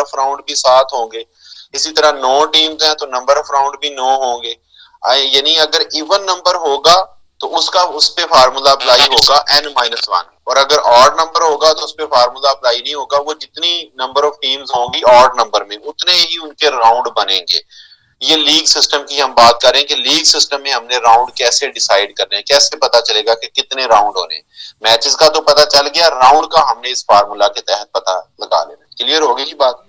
Of round भी 7 होंगे। इसी तरह 9 टीम्स हैं तो नंबर ऑफ राउंड भी 9 होंगे। यानी अगर इवन नंबर होगा तो उसका उस पे फार्मूला अप्लाई होगा n-1, और अगर ऑड नंबर होगा तो उस पे फार्मूला अप्लाई नहीं होगा। वो जितनी नंबर ऑफ टीम्स होंगी ऑड नंबर में उतने ही उनके राउंड बनेंगे। ये लीग सिस्टम की हम बात करें कि लीग सिस्टम में हमने राउंड कैसे डिसाइड करने हैं, कैसे पता चलेगा कि कितने राउंड होने। मैचेस का तो पता चल गया, राउंड का हमने इस फार्मूला के तहत पता लगा लेना। क्लियर हो गई बात।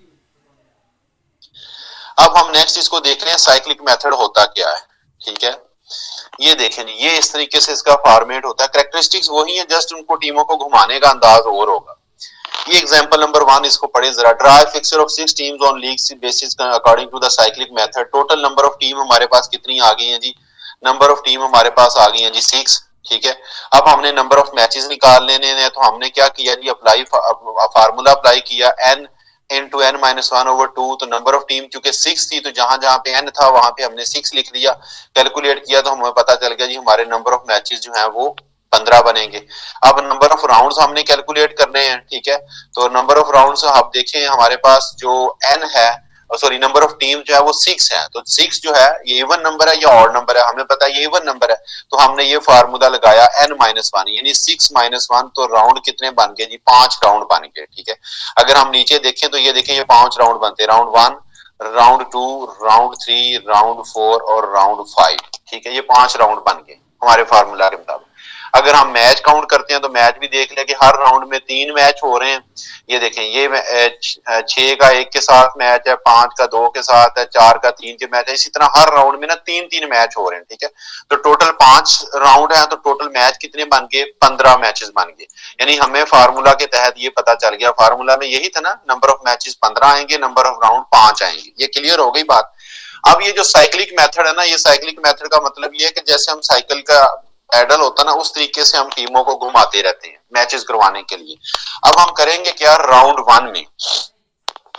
अब हम नेक्स्ट इसको देख रहे हैं साइक्लिक मेथड होता क्या है। ठीक है, ये देखें, ये इस तरीके से इसका फॉर्मेट होता है। कैरेक्टरिस्टिक्स वही है, जस्ट उनको टीमों को घुमाने का अंदाज और होगा। ये एग्जांपल नंबर 1 इसको पढ़े जरा। Draw a fixture of 6 teams on league basis according to the cyclic method. Total number of team हमारे पास कितनी आ गई है जी? नंबर ऑफ टीम हमारे पास आ गई है जी 6। ठीक है, अब हमने नंबर ऑफ मैचेस निकाल लेने हैं, तो हमने क्या किया जी, अप्लाई फार्मूला अप्लाई किया n into n-1/2। तो नंबर ऑफ टीम क्योंकि 6 थी तो जहां जहां पे n था वहां पे हमने 6 लिख दिया। कैलकुलेट किया तो हमें पता चल गया जी हमारे नंबर ऑफ मैचेस जो हैं वो 15 बनेंगे। अब नंबर ऑफ राउंड्स हमने कैलकुलेट करने हैं। ठीक है, तो नंबर ऑफ राउंड्स आप देखें हमारे पास जो n है, सॉरी नंबर ऑफ टीम जो है वो 6 है। तो 6 जो है ये इवन नंबर है या ऑड नंबर है? हमें पता है ये इवन नंबर है, तो हमने ये फार्मूला लगाया n-1, यानी 6-1। तो राउंड कितने बन गए जी? 5 राउंड बन गए। ठीक है, अगर हम नीचे देखें तो ये देखें ये 5 राउंड बनते हैं। राउंड 1, राउंड 2, राउंड 3, राउंड 4 और राउंड 5। ठीक है, ये 5 राउंड बन गए हमारे फार्मूला के मुताबिक। अगर हम मैच काउंट करते हैं तो मैच भी देख लें कि हर राउंड में 3 मैच हो रहे हैं। ये देखें, ये 6 का 1 के साथ मैच है, 5 का 2 के साथ है, 4 का 3 के मैच है। इसी तरह हर राउंड में ना 3-3 मैच हो रहे हैं। ठीक है, तो टोटल 5 राउंड है, तो टोटल मैच कितने बन गए? 15 मैचेस बन गए। यानी हमें फार्मूला के तहत ये पता चल गया, फार्मूला में यही था ना, नंबर ऑफ मैचेस 15 आएंगे, नंबर ऑफ राउंड 5 आएंगे। ये क्लियर हो गई बात। अब ये जो साइक्लिक मेथड है ना, ये साइक्लिक मेथड का मतलब ये है कि जैसे हम साइकिल का पैडल होता ना, उस तरीके से हम टीमों को घुमाते रहते हैं मैचेस करवाने के लिए। अब हम करेंगे क्या राउंड 1 में?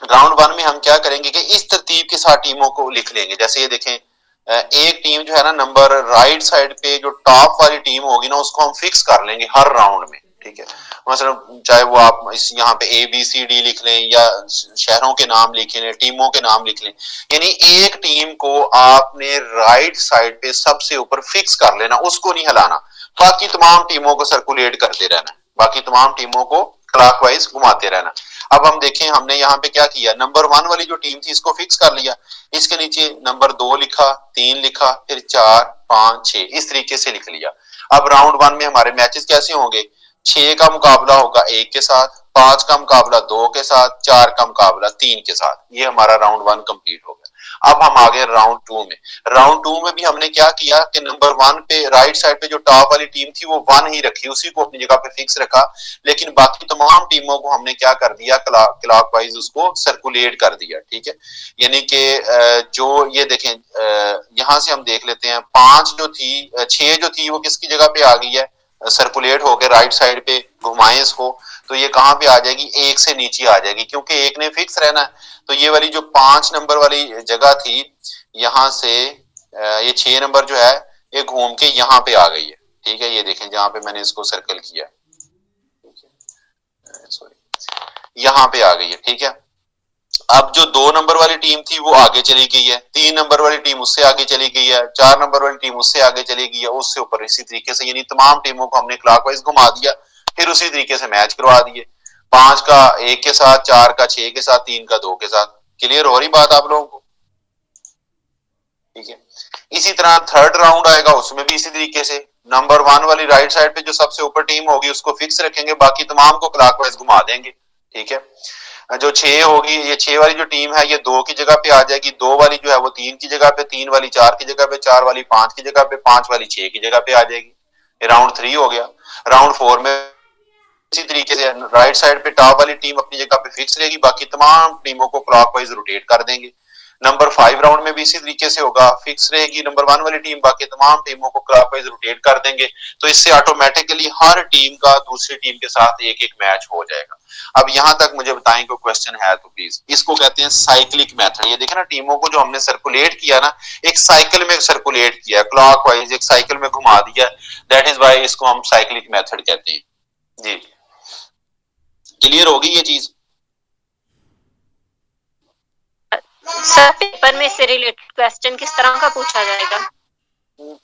राउंड 1 में हम क्या करेंगे कि इस तरतीब के साथ टीमों को लिख लेंगे। जैसे ये देखें, एक टीम जो है ना, नंबर राइट साइड पे जो टॉप वाली टीम होगी ना, उसको हम फिक्स कर लेंगे हर राउंड में। ठीक है, मतलब चाहे वो आप इस यहाँ पे ABCD लिख लें या शहरों के नाम लिख लें, टीमों के नाम लिख लें, यानी एक टीम को आपने राइट साइड पे सबसे ऊपर फिक्स कर लेना, उसको नहीं हिलाना। बाकी तमाम टीमों को सर्कुलेट करते रहना, बाकी तमाम टीमों को क्लॉकवाइज घुमाते रहना। अब हम देखें, हमने यहाँ पे क्या किया, नंबर 1 वाली जो टीम थी इसको फिक्स कर लिया, इसके नीचे नंबर 2 लिखा, 3 लिखा, फिर 4, 5, 6 इस तरीके से लिख लिया। अब राउंड 1 में हमारे मैचेस कैसे होंगे? 6 का मुकाबला होगा 1 के साथ, 5 का मुकाबला 2 के साथ, 4 का मुकाबला 3 के साथ। ये हमारा राउंड 1 कंप्लीट हो गया। अब हम आ गए राउंड 2 में। राउंड 2 में भी हमने क्या किया कि नंबर 1 पे राइट साइड पे जो टॉप वाली टीम थी वो 1 ही रखी, उसी को अपनी जगह पे फिक्स रखा, लेकिन बाकी तमाम टीमों को हमने क्या कर दिया, क्लॉकवाइज उसको सर्कुलेट कर दिया। ठीक है, यानी कि जो ये देखें, यहां से हम देख लेते हैं 5 जो थी, 6 जो थी वो किसकी जगह पे आ गई है? सर्कुलेट होकर राइट साइड पे घुमाएं इसको, तो ये कहां पे आ जाएगी? 1 से नीचे आ जाएगी, क्योंकि 1 ने फिक्स रहना है। तो ये वाली जो 5 नंबर वाली जगह थी, यहां से ये 6 नंबर जो है ये घूम के यहाँ पे आ गई है। ठीक है, ये देखें जहां पे मैंने इसको सर्कल किया, सॉरी, यहाँ पे आ गई है। ठीक है, अब जो 2 नंबर वाली टीम थी वो आगे चली गई है, 3 नंबर वाली टीम उससे आगे चली गई है, 4 नंबर वाली टीम उससे आगे चली गई है, उससे ऊपर इसी तरीके से, यानी तमाम टीमों को हमने क्लॉकवाइज घुमा दिया, फिर उसी तरीके से मैच करवा दिए। 5 का 1 के साथ, 4 का 6 के साथ, 3 का 2 के साथ। क्लियर हो रही बात आप लोगों को? ठीक है, इसी तरह थर्ड राउंड आएगा, उसमें भी इसी तरीके से नंबर 1 वाली राइट साइड पे जो सबसे ऊपर टीम होगी उसको फिक्स रखेंगे, बाकी तमाम को क्लॉकवाइज घुमा देंगे। ठीक है, जो 6 होगी, ये 6 वाली जो टीम है ये 2 की जगह पे आ जाएगी, 2 वाली जो है वो 3 की जगह पे, 3 वाली 4 की जगह पे, 4 वाली 5 की जगह पे, 5 वाली 6 की जगह पे आ जाएगी। ये राउंड 3 हो गया। राउंड 4 में इसी तरीके से राइट साइड पे टॉप वाली टीम अपनी जगह पे फिक्स रहेगी, बाकी तमाम टीमों को क्लॉकवाइज रोटेट कर देंगे। नंबर 5 राउंड में भी इसी तरीके से होगा, फिक्स रहेगी नंबर 1 वाली टीम, बाकी तमाम टीमों को क्लॉकवाइज रोटेट कर देंगे। तो इससे ऑटोमेटिकली हर टीम का दूसरी टीम के साथ एक एक मैच हो जाएगा। अब यहां तक मुझे बताएं कोई क्वेश्चन है तो प्लीज। इसको कहते हैं साइक्लिक मेथड। ये देखें ना, टीमों को जो हमने सर्कुलेट किया ना, एक साइकिल में सर्कुलेट किया, क्लॉकवाइज एक साइकिल में घुमा दिया, दैट इज व्हाई इसको हम साइक्लिक मेथड कहते हैं। जी, क्लियर होगी ये चीज? सर पेपर में इससे रिलेटेड क्वेश्चन किस तरह का पूछा जाएगा?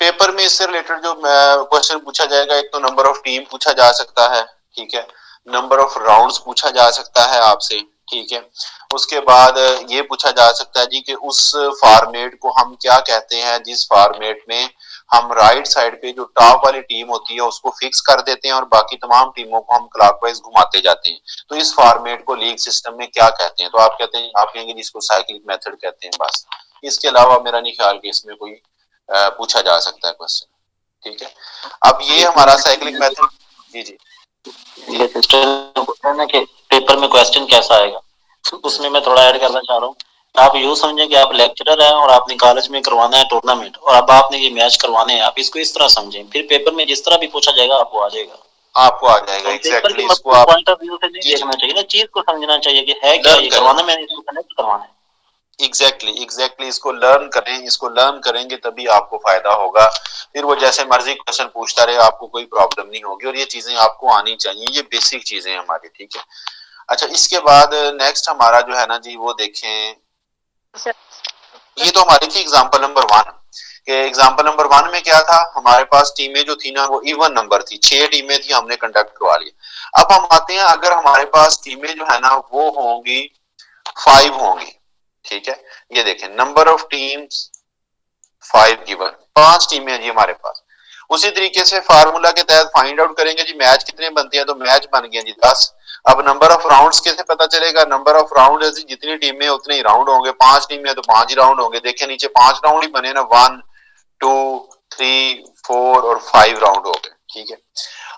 पेपर में इससे रिलेटेड जो क्वेश्चन पूछा जाएगा, एक तो नंबर ऑफ टीम पूछा जा सकता है, ठीक है, नंबर ऑफ राउंड्स पूछा जा सकता है आपसे, ठीक है, उसके बाद ये पूछा जा सकता है जी कि उस फॉर्मेट को हम क्या कहते हैं जिस फॉर्मेट में हम राइट साइड पे जो टॉप वाली टीम होती है उसको फिक्स कर देते हैं और बाकी तमाम टीमों को हम क्लॉकवाइज घुमाते जाते हैं, तो इस फॉर्मेट को लीग सिस्टम में क्या कहते हैं? तो आप कहते हैं, आप कहेंगे जिसको साइक्लिक मेथड कहते हैं, बस। इसके अलावा मेरा नहीं ख्याल कि इसमें कोई पूछा जा सकता है क्वेश्चन, ठीक है। अब ये हमारा साइक्लिक मेथड, जी जी ये सिस्टर पूछ रहे हैं कि पेपर में क्वेश्चन कैसा आएगा, उसमें मैं थोड़ा ऐड करना चाह रहा हूँ। आप यूँ समझें कि आप लेक्चरर हैं और आपने कॉलेज में करवाना है टूर्नामेंट और अब आपने ये मैच करवाने हैं, आप इसको इस तरह समझें, फिर पेपर में जिस तरह भी पूछा जाएगा आपको आ जाएगा, आपको आ जाएगा। एग्जैक्टली इसको आप पॉइंट ऑफ व्यू से नहीं देखना चाहिए ना, चीज को समझना चाहिए कि है क्या ये करवाना, मैंने इसको कनेक्ट करवाना है। एग्जैक्टली इसको लर्न करें, इसको लर्न करेंगे तभी आपको फायदा होगा, फिर वो जैसे मर्जी क्वेश्चन पूछता रहे आपको कोई प्रॉब्लम नहीं होगी, और ये चीजें आपको आनी चाहिए, ये बेसिक चीजें हमारी, ठीक है। अच्छा, इसके बाद नेक्स्ट हमारा जो है ना जी वो देखें, ये तो हमारी थी एग्जांपल नंबर 1 के एग्जांपल नंबर 1 में क्या था, हमारे पास टीमें जो थी ना वो इवन नंबर थी, 6 टीमें थी, हमने कंडक्ट करवा लिया। अब हम आते हैं, अगर हमारे पास टीमें जो है ना वो होंगी 5 होंगी, ठीक है, ये देखें नंबर ऑफ टीम्स 5 गिवन, 5 टीमें जी हमारे पास। उसी तरीके से फार्मूला के तहत फाइंड आउट करेंगे जी मैच कितने बनते हैं, तो मैच बन गए जी 10। अब नंबर ऑफ राउंड्स कैसे पता चलेगा, नंबर ऑफ राउंड ऐसी जितनी टीमें उतने ही राउंड होंगे, 5 टीमें तो 5 ही राउंड होंगे। देखिए नीचे 5 राउंड ही बने ना, 1 2 3 4 और 5 राउंड हो गए, ठीक है।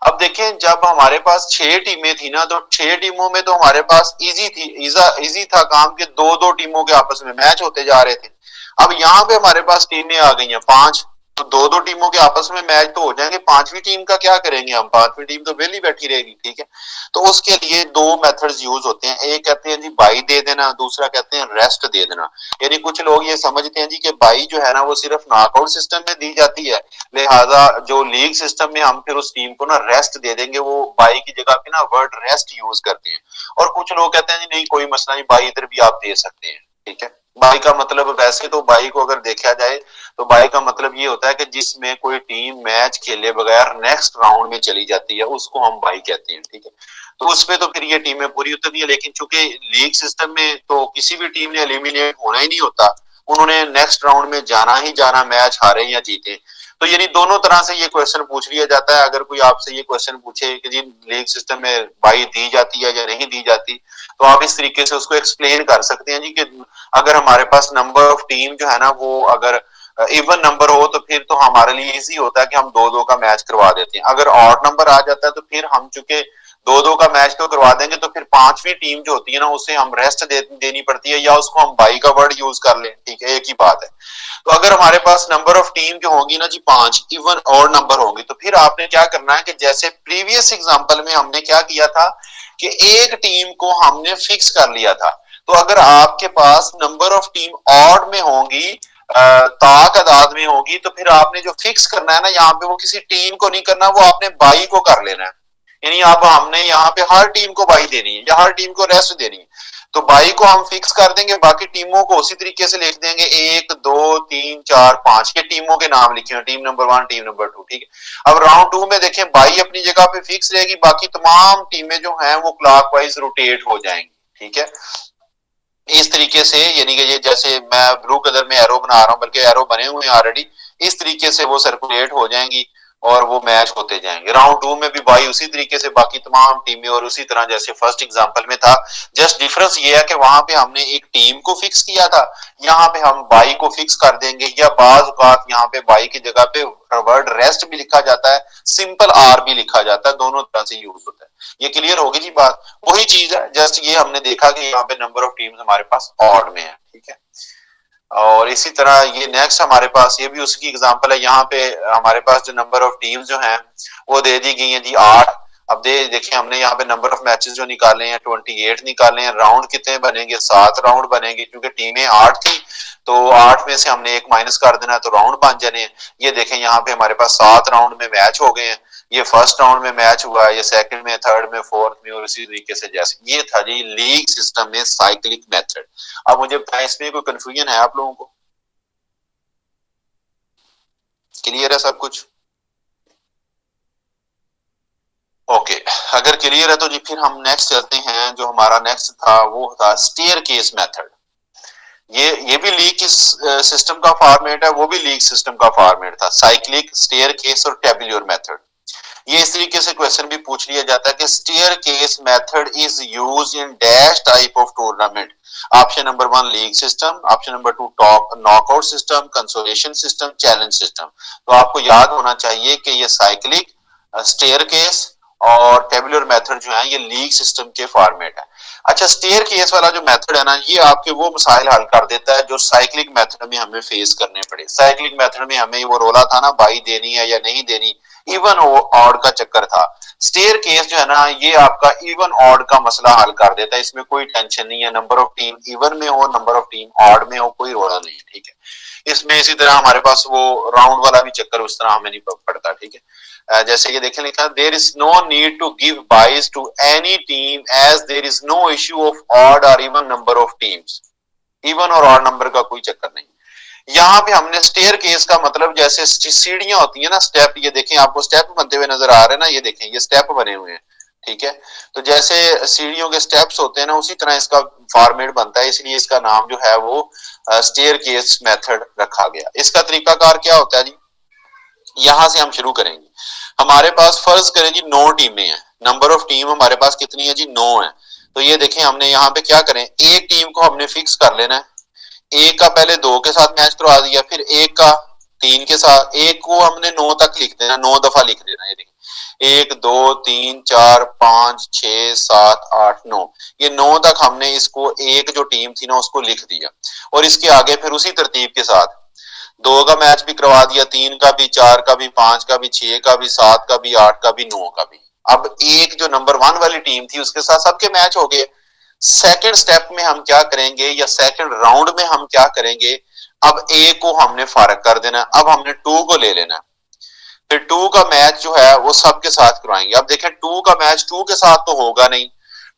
अब देखें जब हमारे पास 6 टीमें थी ना, तो 6 टीमों में तो हमारे पास इजी था काम के 2-2 टीमों के आपस में मैच होते जा रहे थे। अब यहाँ पे हमारे पास टीमें आ गई हैं 5, तो 2-2 टीमों के आपस में मैच तो हो जाएंगे, 5वीं टीम का क्या करेंगे हम, 5वीं टीम तो वेली बैठी रहेगी, ठीक है। तो उसके लिए 2 मेथड्स यूज होते हैं, एक कहते हैं जी बाई दे देना, दूसरा कहते हैं रेस्ट दे देना। यानी कुछ लोग ये समझते हैं जी कि बाई जो है ना वो सिर्फ नॉकआउट सिस्टम में दी जाती है, लिहाजा जो लीग सिस्टम में हम फिर उस टीम को ना रेस्ट दे देंगे, वो बाई की जगह पे ना वर्ड रेस्ट यूज करते हैं। और कुछ लोग कहते हैं जी नहीं कोई मसला नहीं, बाई इधर भी आप दे सकते हैं, ठीक है। बाई का मतलब, वैसे तो बाई को अगर देखा जाए तो बाई का मतलब ये होता है कि जिसमें कोई टीम मैच खेले बगैर नेक्स्ट राउंड में चली जाती है उसको हम बाई कहते हैं, ठीक है। तो उसपे तो फिर ये टीमें पूरी उतरती है, लेकिन चूंकि लीग सिस्टम में तो किसी भी टीम ने एलिमिनेट होना ही नहीं होता, उन्होंने नेक्स्ट राउंड में जाना ही जाना, मैच हारे या जीते। तो यानी दोनों तरह से ये क्वेश्चन पूछ लिया जाता है। अगर कोई आपसे ये क्वेश्चन पूछे कि जी लीग सिस्टम में बाई दी जाती है या नहीं दी जाती, तो आप इस तरीके से उसको एक्सप्लेन कर सकते हैं जी कि अगर हमारे पास नंबर ऑफ टीम जो है ना वो अगर इवन नंबर हो तो फिर तो हमारे लिए इजी होता है कि हम 2-2 का मैच करवा देते हैं। अगर ऑड नंबर आ जाता है तो फिर हम चूंकि 2-2 का मैच तो करवा देंगे, तो फिर 5वीं टीम जो होती है ना उसे हम रेस्ट देनी पड़ती है, या उसको हम बाई का वर्ड यूज कर लें, ठीक है, एक ही बात है। तो अगर हमारे पास नंबर ऑफ टीम जो होंगी ना जी 5 इवन और नंबर होंगी, तो फिर आपने क्या करना है कि जैसे प्रीवियस एग्जांपल में हमने क्या किया था कि एक टीम को हमने फिक्स कर लिया था। तो अगर आपके पास नंबर ऑफ टीम ऑड में होंगी, तादाद में होगी, तो फिर आपने जो फिक्स करना है ना यहाँ पे वो किसी टीम को नहीं करना, वो आपने बाई को कर लेना है। यानी आप हमने यहाँ पे हर टीम को बाई देनी है या हर टीम को रेस्ट देनी है, तो बाई को हम फिक्स कर देंगे, बाकी टीमों को उसी तरीके से लिख देंगे 1 2 3 4 5 के टीमों के नाम लिखे हैं, टीम नंबर 1 टीम नंबर 2, ठीक है। अब राउंड 2 में देखें बाई अपनी जगह पे फिक्स रहेगी, बाकी तमाम टीमें जो हैं वो क्लॉकवाइज रोटेट हो जाएंगी, ठीक है। इस तरीके से, यानी कि ये जैसे मैं ब्लू कलर में एरो बना रहा हूं, बल्कि एरो बने हुए हैं ऑलरेडी, इस तरीके से वो सर्कुलेट हो जाएंगी और वो मैच होते जाएंगे। राउंड 2 में भी बाई उसी तरीके से बाकी तमाम टीमें, और उसी तरह जैसे फर्स्ट एग्जांपल में था। जस्ट डिफरेंस ये है कि वहां पे हमने एक टीम को फिक्स किया था, यहाँ पे हम बाई को फिक्स कर देंगे, या बाज औकात यहाँ पे बाई की जगह पे वर्ड रेस्ट भी लिखा जाता है, सिंपल आर भी लिखा जाता है, दोनों तरह से यूज होता है। ये क्लियर होगी जी बात, वही चीज है, जस्ट ये हमने देखा कि यहाँ पे नंबर ऑफ टीम्स हमारे पास ऑड में है, ठीक है। और इसी तरह ये नेक्स्ट हमारे पास ये भी उसकी एग्जांपल है, यहाँ पे हमारे पास जो नंबर ऑफ टीम्स जो हैं वो दे दी गई हैं जी 8। अब देखिए हमने यहाँ पे नंबर ऑफ मैचेस जो निकाले हैं 28 निकाले हैं, राउंड कितने बनेंगे, 7 राउंड बनेंगे, क्योंकि टीमें 8 थी तो 8 में से हमने एक माइनस कर देना तो राउंड बन जाने हैं। ये देखें यहाँ पे हमारे पास 7 राउंड में मैच हो गए हैं। ये फर्स्ट राउंड में मैच हुआ, ये सेकंड में, थर्ड में, फोर्थ में, और इसी तरीके से जैसे ये था जी लीग सिस्टम में साइक्लिक मेथड। अब मुझे बताएं इसमें कोई कंफ्यूजन है आप लोगों को? क्लियर है सब कुछ? ओके, अगर क्लियर है तो जी फिर हम नेक्स्ट चलते हैं। जो हमारा नेक्स्ट था वो था स्टेयर केस मेथड। ये भी लीग सिस्टम का फॉर्मेट है, वो भी लीग सिस्टम का फॉर्मेट था, साइक्लिक, स्टेयर केस और टेबुलर मेथड। ये इस तरीके से क्वेश्चन भी पूछ लिया जाता है कि staircase method is used in dash type of tournament. Option number 1 league system, option number 2 top knockout system, consolation system, challenge system. तो आपको याद होना चाहिए कि ये साइक्लिक, स्टेयर केस और टेबुलर मेथड जो है ये लीग सिस्टम के फॉर्मेट है। अच्छा, स्टेयर केस वाला जो मेथड है ना, ये आपके वो मसाइल हल कर देता है जो साइक्लिक मेथड में हमें फेस करने पड़े। साइक्लिक मेथड में हमें वो रोला था ना, बाई देनी है या नहीं देनी, इवन ऑड का चक्कर था। स्टेयर केस जो है ना, ये आपका इवन ऑड का मसला हल कर देता है, इसमें कोई टेंशन नहीं है। नंबर ऑफ टीम इवन में हो, नंबर ऑफ टीम ऑड में हो, कोई रोला नहीं, ठीक है। इसमें इसी तरह हमारे पास वो राउंड वाला भी चक्कर उस तरह हमें नहीं पड़ता, ठीक है। जैसे ये देखें लिखा, there is no need to give byes to any team as there is no issue of odd और even number of teams. Even और ऑड नंबर का कोई चक्कर नहीं। यहाँ पे हमने स्टेयर केस का मतलब जैसे सीढ़ियां होती है ना, स्टेप, ये देखें आपको स्टेप बनते हुए नजर आ रहे हैं ना, ये देखें ये स्टेप बने हुए हैं, ठीक है। तो जैसे सीढ़ियों के स्टेप्स होते हैं ना, उसी तरह इसका फॉर्मेट बनता है, इसलिए इसका नाम जो है वो स्टेयर केस मेथड रखा गया। इसका तरीकाकार क्या होता है जी, यहां से हम शुरू करेंगे। हमारे पास फर्ज करें जी 9 टीमें हैं, नंबर ऑफ टीम हमारे पास कितनी है जी, 9 है। तो ये देखें हमने यहाँ पे क्या करें, एक टीम को हमने फिक्स कर लेना है। एक का पहले 2 के साथ मैच करवा दिया, फिर एक का 3 के साथ, एक को हमने 9 तक लिख देना, 9 दफा लिख देना। ये देखिए 1 2 3 4 5 6 7 8 9, ये 9 तक हमने इसको एक जो टीम थी ना उसको लिख दिया। और इसके आगे फिर उसी तरतीब के साथ 2 का मैच भी करवा दिया, 3 का भी, 4 का भी, 5 का भी, 6 का भी, 7 का भी, 8 का भी, 9 का भी। अब एक जो नंबर 1 वाली टीम थी उसके साथ सबके मैच हो गए। सेकंड स्टेप में हम क्या करेंगे, या सेकंड राउंड में हम क्या करेंगे, अब ए को हमने फारग कर देना, अब हमने 2 को ले लेना। फिर 2 का मैच जो है वो सबके साथ करवाएंगे। अब देखें 2 का मैच 2 के साथ तो होगा नहीं,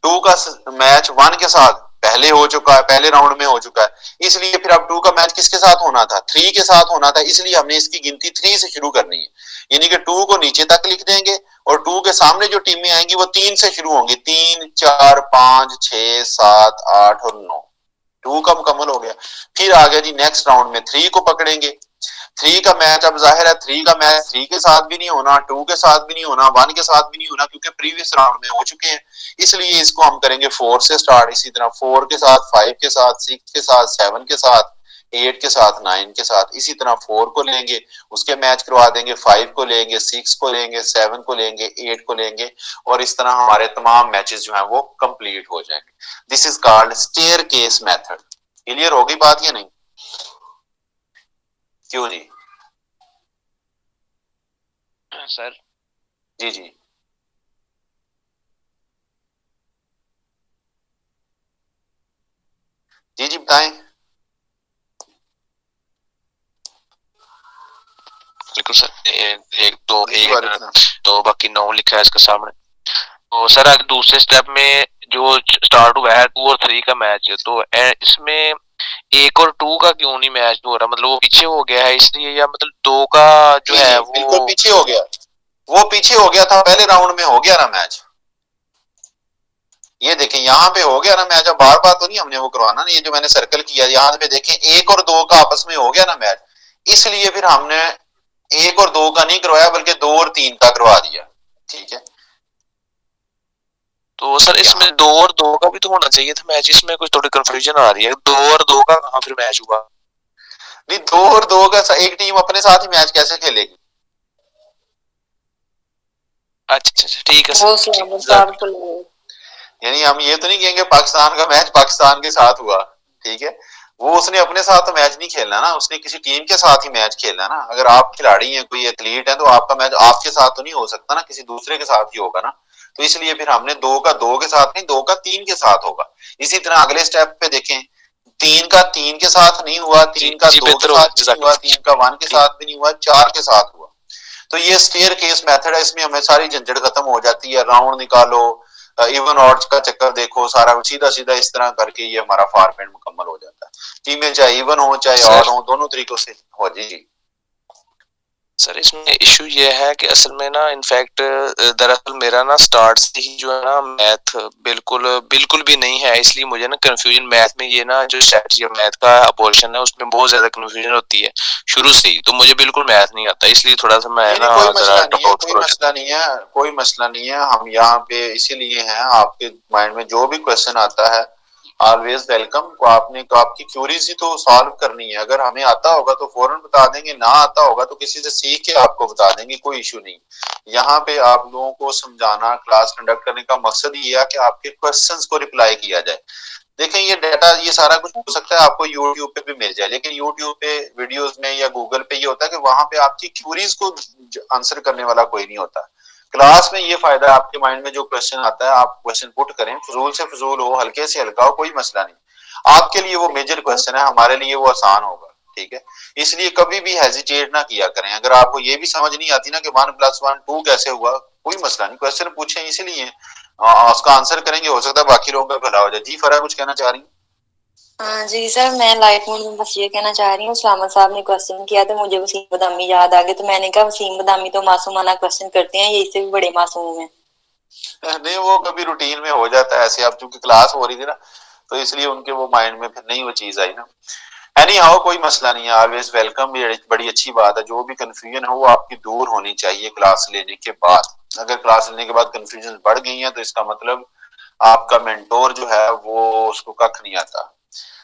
2 का मैच 1 के साथ पहले हो चुका है, पहले राउंड में हो चुका है, इसलिए फिर अब 2 का मैच किसके साथ होना था, 3 के साथ होना था, इसलिए हमने इसकी गिनती 3 से शुरू करनी है। यानी कि 2 को नीचे तक लिख देंगे और 2 के सामने जो टीमें आएंगी वो 3 से शुरू होंगी, 3 4 5 6 7 8 और 9। 2 का मुकम्मल हो गया। फिर आ गया जी नेक्स्ट राउंड में 3 को पकड़ेंगे। 3 का मैच, अब जाहिर है 3 का मैच 3 के साथ भी नहीं होना, 2 के साथ भी नहीं होना, 1 के साथ भी नहीं होना, क्योंकि प्रीवियस राउंड में हो चुके हैं। इसलिए इसको हम करेंगे 4 से स्टार्ट, इसी तरह 4 के साथ, 5 के साथ, 6 के साथ, 7 के साथ, 8 के साथ, 9 के साथ, इसी तरह 4 को लेंगे, उसके मैच करवा देंगे, 5 को लेंगे, 6 को लेंगे, 7 को लेंगे, 8 को लेंगे, और इस तरह हमारे तमाम मैचेस जो हैं वो कंप्लीट हो जाएंगे। This is called staircase method. Clear होगी बात या नहीं? क्यों जी? सर जी जी जी जी बताएं। बिल्कुल सर, एक तो बाकी 9 लिखा है इसके सामने। तो सर अगर दूसरे स्टेप में जो स्टार्ट हुआ है 2 और 3 का मैच, तो इसमें 1 और 2 का क्यों नहीं मैच हो रहा, मतलब वो पीछे हो गया है इसलिए, या मतलब 2 का जो है वो बिल्कुल पीछे हो गया, वो पीछे हो गया था, पहले राउंड में हो गया ना मैच। ये देखें यहाँ पे हो गया ना मैच, अब बार बार तो नहीं हमने वो करवाना ना, ये जो मैंने सर्कल किया यहाँ पे देखें 1 और 2 का आपस में हो गया ना मैच, इसलिए फिर हमने 1 और 2 का नहीं करवाया बल्कि 2 और 3 का करवा दिया, ठीक है। तो सर इसमें 2 और 2 का भी तो होना चाहिए था मैच, इसमें कुछ थोड़ी कंफ्यूजन आ रही है, 2 और 2 का कहां फिर मैच हुआ? नहीं, 2 और 2 का एक टीम अपने साथ ही मैच कैसे खेलेगी? अच्छा ठीक है सर। यानी हम ये तो नहीं कहेंगे पाकिस्तान का मैच पाकिस्तान के साथ हुआ, ठीक है, वो उसने अपने साथ तो मैच नहीं खेलना ना, उसने किसी टीम के साथ ही मैच खेलना ना। अगर आप खिलाड़ी हैं, कोई एथलीट है, तो आपका मैच आपके साथ तो नहीं हो सकता ना, किसी दूसरे के साथ ही होगा ना। तो इसलिए फिर हमने 2 का 2 के साथ नहीं, 2 का 3 के साथ होगा। इसी तरह अगले स्टेप पे देखें, 3 का 3 के साथ नहीं हुआ, 3 का 2 के साथ नहीं हुआ, 3 का 1 के साथ भी नहीं हुआ, 4 के साथ हुआ। तो ये स्टेयर केस मेथड है, इसमें हमें सारी झंझट खत्म हो जाती है, राउंड निकालो, इवन ऑड्स का चक्कर देखो, सारा सीधा सीधा इस तरह करके ये हमारा फॉर्मेट मुकम्मल हो जाता है। टीमें चाहे इवन हो चाहे ऑड हो, दोनों तरीकों से हो। जी जी सर इसमें इशू ये है कि असल में ना इनफैक्ट दरअसल मेरा ना स्टार्ट से ही जो है ना मैथ बिल्कुल भी नहीं है, इसलिए मुझे ना कंफ्यूजन मैथ में ये ना जो स्ट्रेटजी है मैथ का पोर्शन है उसमें बहुत ज्यादा कंफ्यूजन होती है शुरू से ही, तो मुझे बिल्कुल मैथ नहीं आता, इसलिए थोड़ा सा मैं ना कोई जरा मसला नहीं है, कोई मसला नहीं है, कोई मसला नहीं है। हम यहाँ पे इसीलिए हैं, आपके माइंड में जो भी क्वेश्चन आता है ऑलवेज वेलकम। आपकी क्यूरीज ही तो सॉल्व करनी है, अगर हमें आता होगा तो फौरन बता देंगे, ना आता होगा तो किसी से सीख के आपको बता देंगे, कोई इशू नहीं। यहाँ पे आप लोगों को समझाना, क्लास कंडक्ट करने का मकसद ये है कि आपके क्वेश्चंस को रिप्लाई किया जाए। देखें ये डाटा, ये सारा कुछ हो सकता है आपको यूट्यूब पे भी मिल जाए, लेकिन यूट्यूब पे वीडियोस में या गूगल पे ये होता है कि वहां पे आपकी क्यूरीज को आंसर करने वाला कोई नहीं होता। क्लास में ये फायदा है, आपके माइंड में जो क्वेश्चन आता है आप क्वेश्चन पुट करें, फजूल से फजूल हो, हल्के से हल्का हो, कोई मसला नहीं। आपके लिए वो मेजर क्वेश्चन है, हमारे लिए वो आसान होगा, ठीक है। इसलिए कभी भी हेजिटेट ना किया करें। अगर आपको ये भी समझ नहीं आती ना कि 1+1 2 कैसे हुआ, कोई मसला नहीं, क्वेश्चन पूछें, इसीलिए उसका आंसर करेंगे, हो सकता है बाकी लोगों का भला हो जाए। जी फरा कुछ कहना चाह रही? जी सर, मैं लाइट मोड में बस ये कहना चाह रही हूँ, सलामत साहब ने क्वेश्चन किया तो मुझे वसीम बदामी याद आ गए, तो मैंने कहा वसीम बदामी तो मासूमाना क्वेश्चन करते हैं, ये इससे भी बड़े मासूम हैं। नहीं, वो कभी रूटीन में हो जाता है ऐसे, अब चूंकि क्लास हो रही थी ना तो इसलिए उनके वो माइंड में फिर नहीं वो चीज आई ना। एनी हाउ कोई मसला नहीं है, ऑलवेज वेलकम, ये बड़ी अच्छी बात है। जो भी कंफ्यूजन हो वो आपकी दूर होनी चाहिए क्लास लेने के बाद। अगर क्लास लेने के बाद कंफ्यूजन बढ़ गई है तो इसका मतलब आपका मेंटोर जो है वो उसको कख नहीं आता।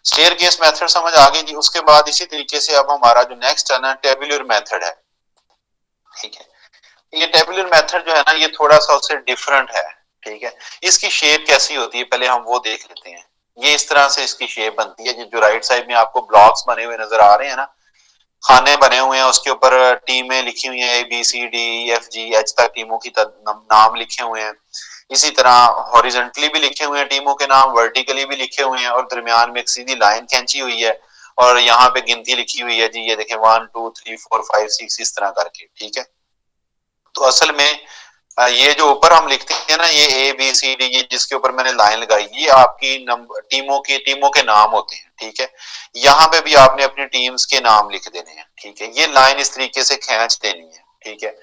स्टेयर केस मेथड समझ आ गई जी। उसके बाद इसी तरीके से अब हमारा जो नेक्स्ट है ना टेबुलर मेथड है, ठीक है। ये टेबुलर मेथड जो है ना ये थोड़ा सा उससे डिफरेंट है, ठीक है। इसकी शेप कैसी होती है पहले हम वो देख लेते हैं। ये इस तरह से इसकी शेप बनती है, जो राइट साइड में आपको ब्लॉक्स बने हुए नजर आ रहे हैं ना, खाने बने हुए हैं, उसके ऊपर टीमें लिखी हुई हैं, ABCDEFGH तक टीमों की नाम लिखे हुए हैं। इसी तरह हॉरिजॉन्टली भी लिखे हुए हैं टीमों के नाम, वर्टिकली भी लिखे हुए हैं, और दरमियान में एक सीधी लाइन खींची हुई है, और यहाँ पे गिनती लिखी हुई है जी, ये देखें 1 2 3 4 5 6 इस तरह करके, ठीक है। तो असल में ये जो ऊपर हम लिखते हैं ना, ये ABCD, ये जिसके ऊपर मैंने लाइन लगाई, ये आपकी टीमों के नाम होते हैं, ठीक है। यहाँ पे भी आपने अपनी टीम्स के नाम लिख देने हैं, ठीक है। ये लाइन इस तरीके से खींच देनी है, ठीक है।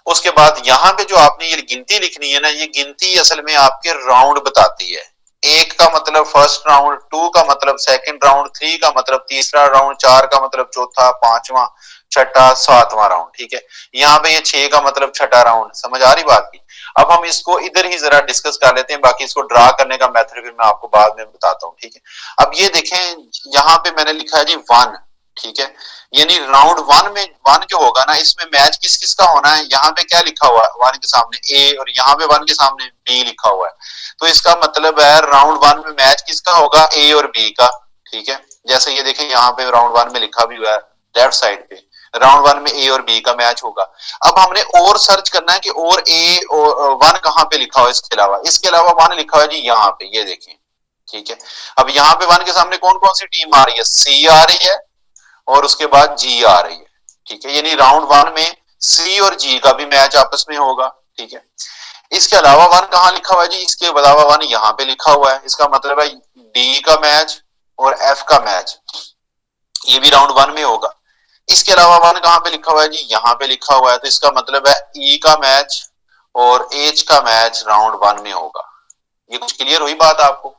उसके बाद यहाँ पे जो आपने ये गिनती लिखनी है ना, ये गिनती असल में आपके राउंड बताती है। 1 का मतलब फर्स्ट राउंड, 2 का मतलब सेकंड राउंड, 3 का मतलब तीसरा राउंड, 4 का मतलब चौथा, 5वां, छठा, 7वां राउंड, ठीक है। यहाँ पे ये 6 का मतलब छठा राउंड। समझ आ रही बात की? अब हम इसको इधर ही जरा डिस्कस कर लेते हैं, बाकी इसको ड्रा करने का मेथड फिर मैं आपको बाद में बताता हूँ, ठीक है। अब ये देखें, यहाँ पे मैंने लिखा है जी 1, ठीक है। यानी राउंड 1 में 1 जो होगा ना, इसमें मैच किस किस का होना है। यहाँ पे क्या लिखा हुआ है 1 के सामने A, और यहाँ पे 1 के सामने B लिखा हुआ है। तो इसका मतलब है राउंड 1 में मैच किसका होगा, A और B का, ठीक है। जैसे ये देखें यहाँ पे राउंड 1 में लिखा भी हुआ है लेफ्ट साइड पे, राउंड 1 में A और B का मैच होगा। अब हमने और सर्च करना है कि और A और 1 कहाँ पे लिखा हुआ है, इसके अलावा 1 लिखा हुआ है जी यहाँ पे, ये देखें, ठीक है। अब यहाँ पे 1 के सामने कौन कौन सी टीम आ रही है, C आ रही है और उसके बाद G आ रही है, ठीक है। यानी राउंड 1 में C और G का भी मैच आपस में होगा, ठीक है। इसके अलावा 1 कहाँ लिखा हुआ है जी, इसके अलावा 1 यहाँ पे लिखा हुआ है। इसका मतलब है D का मैच और F का मैच, ये भी राउंड 1 में होगा। इसके अलावा 1 कहाँ पे लिखा हुआ है जी, यहाँ पे लिखा हुआ है। तो इसका मतलब है E का मैच और H का मैच राउंड 1 में होगा। ये कुछ क्लियर हुई बात आपको?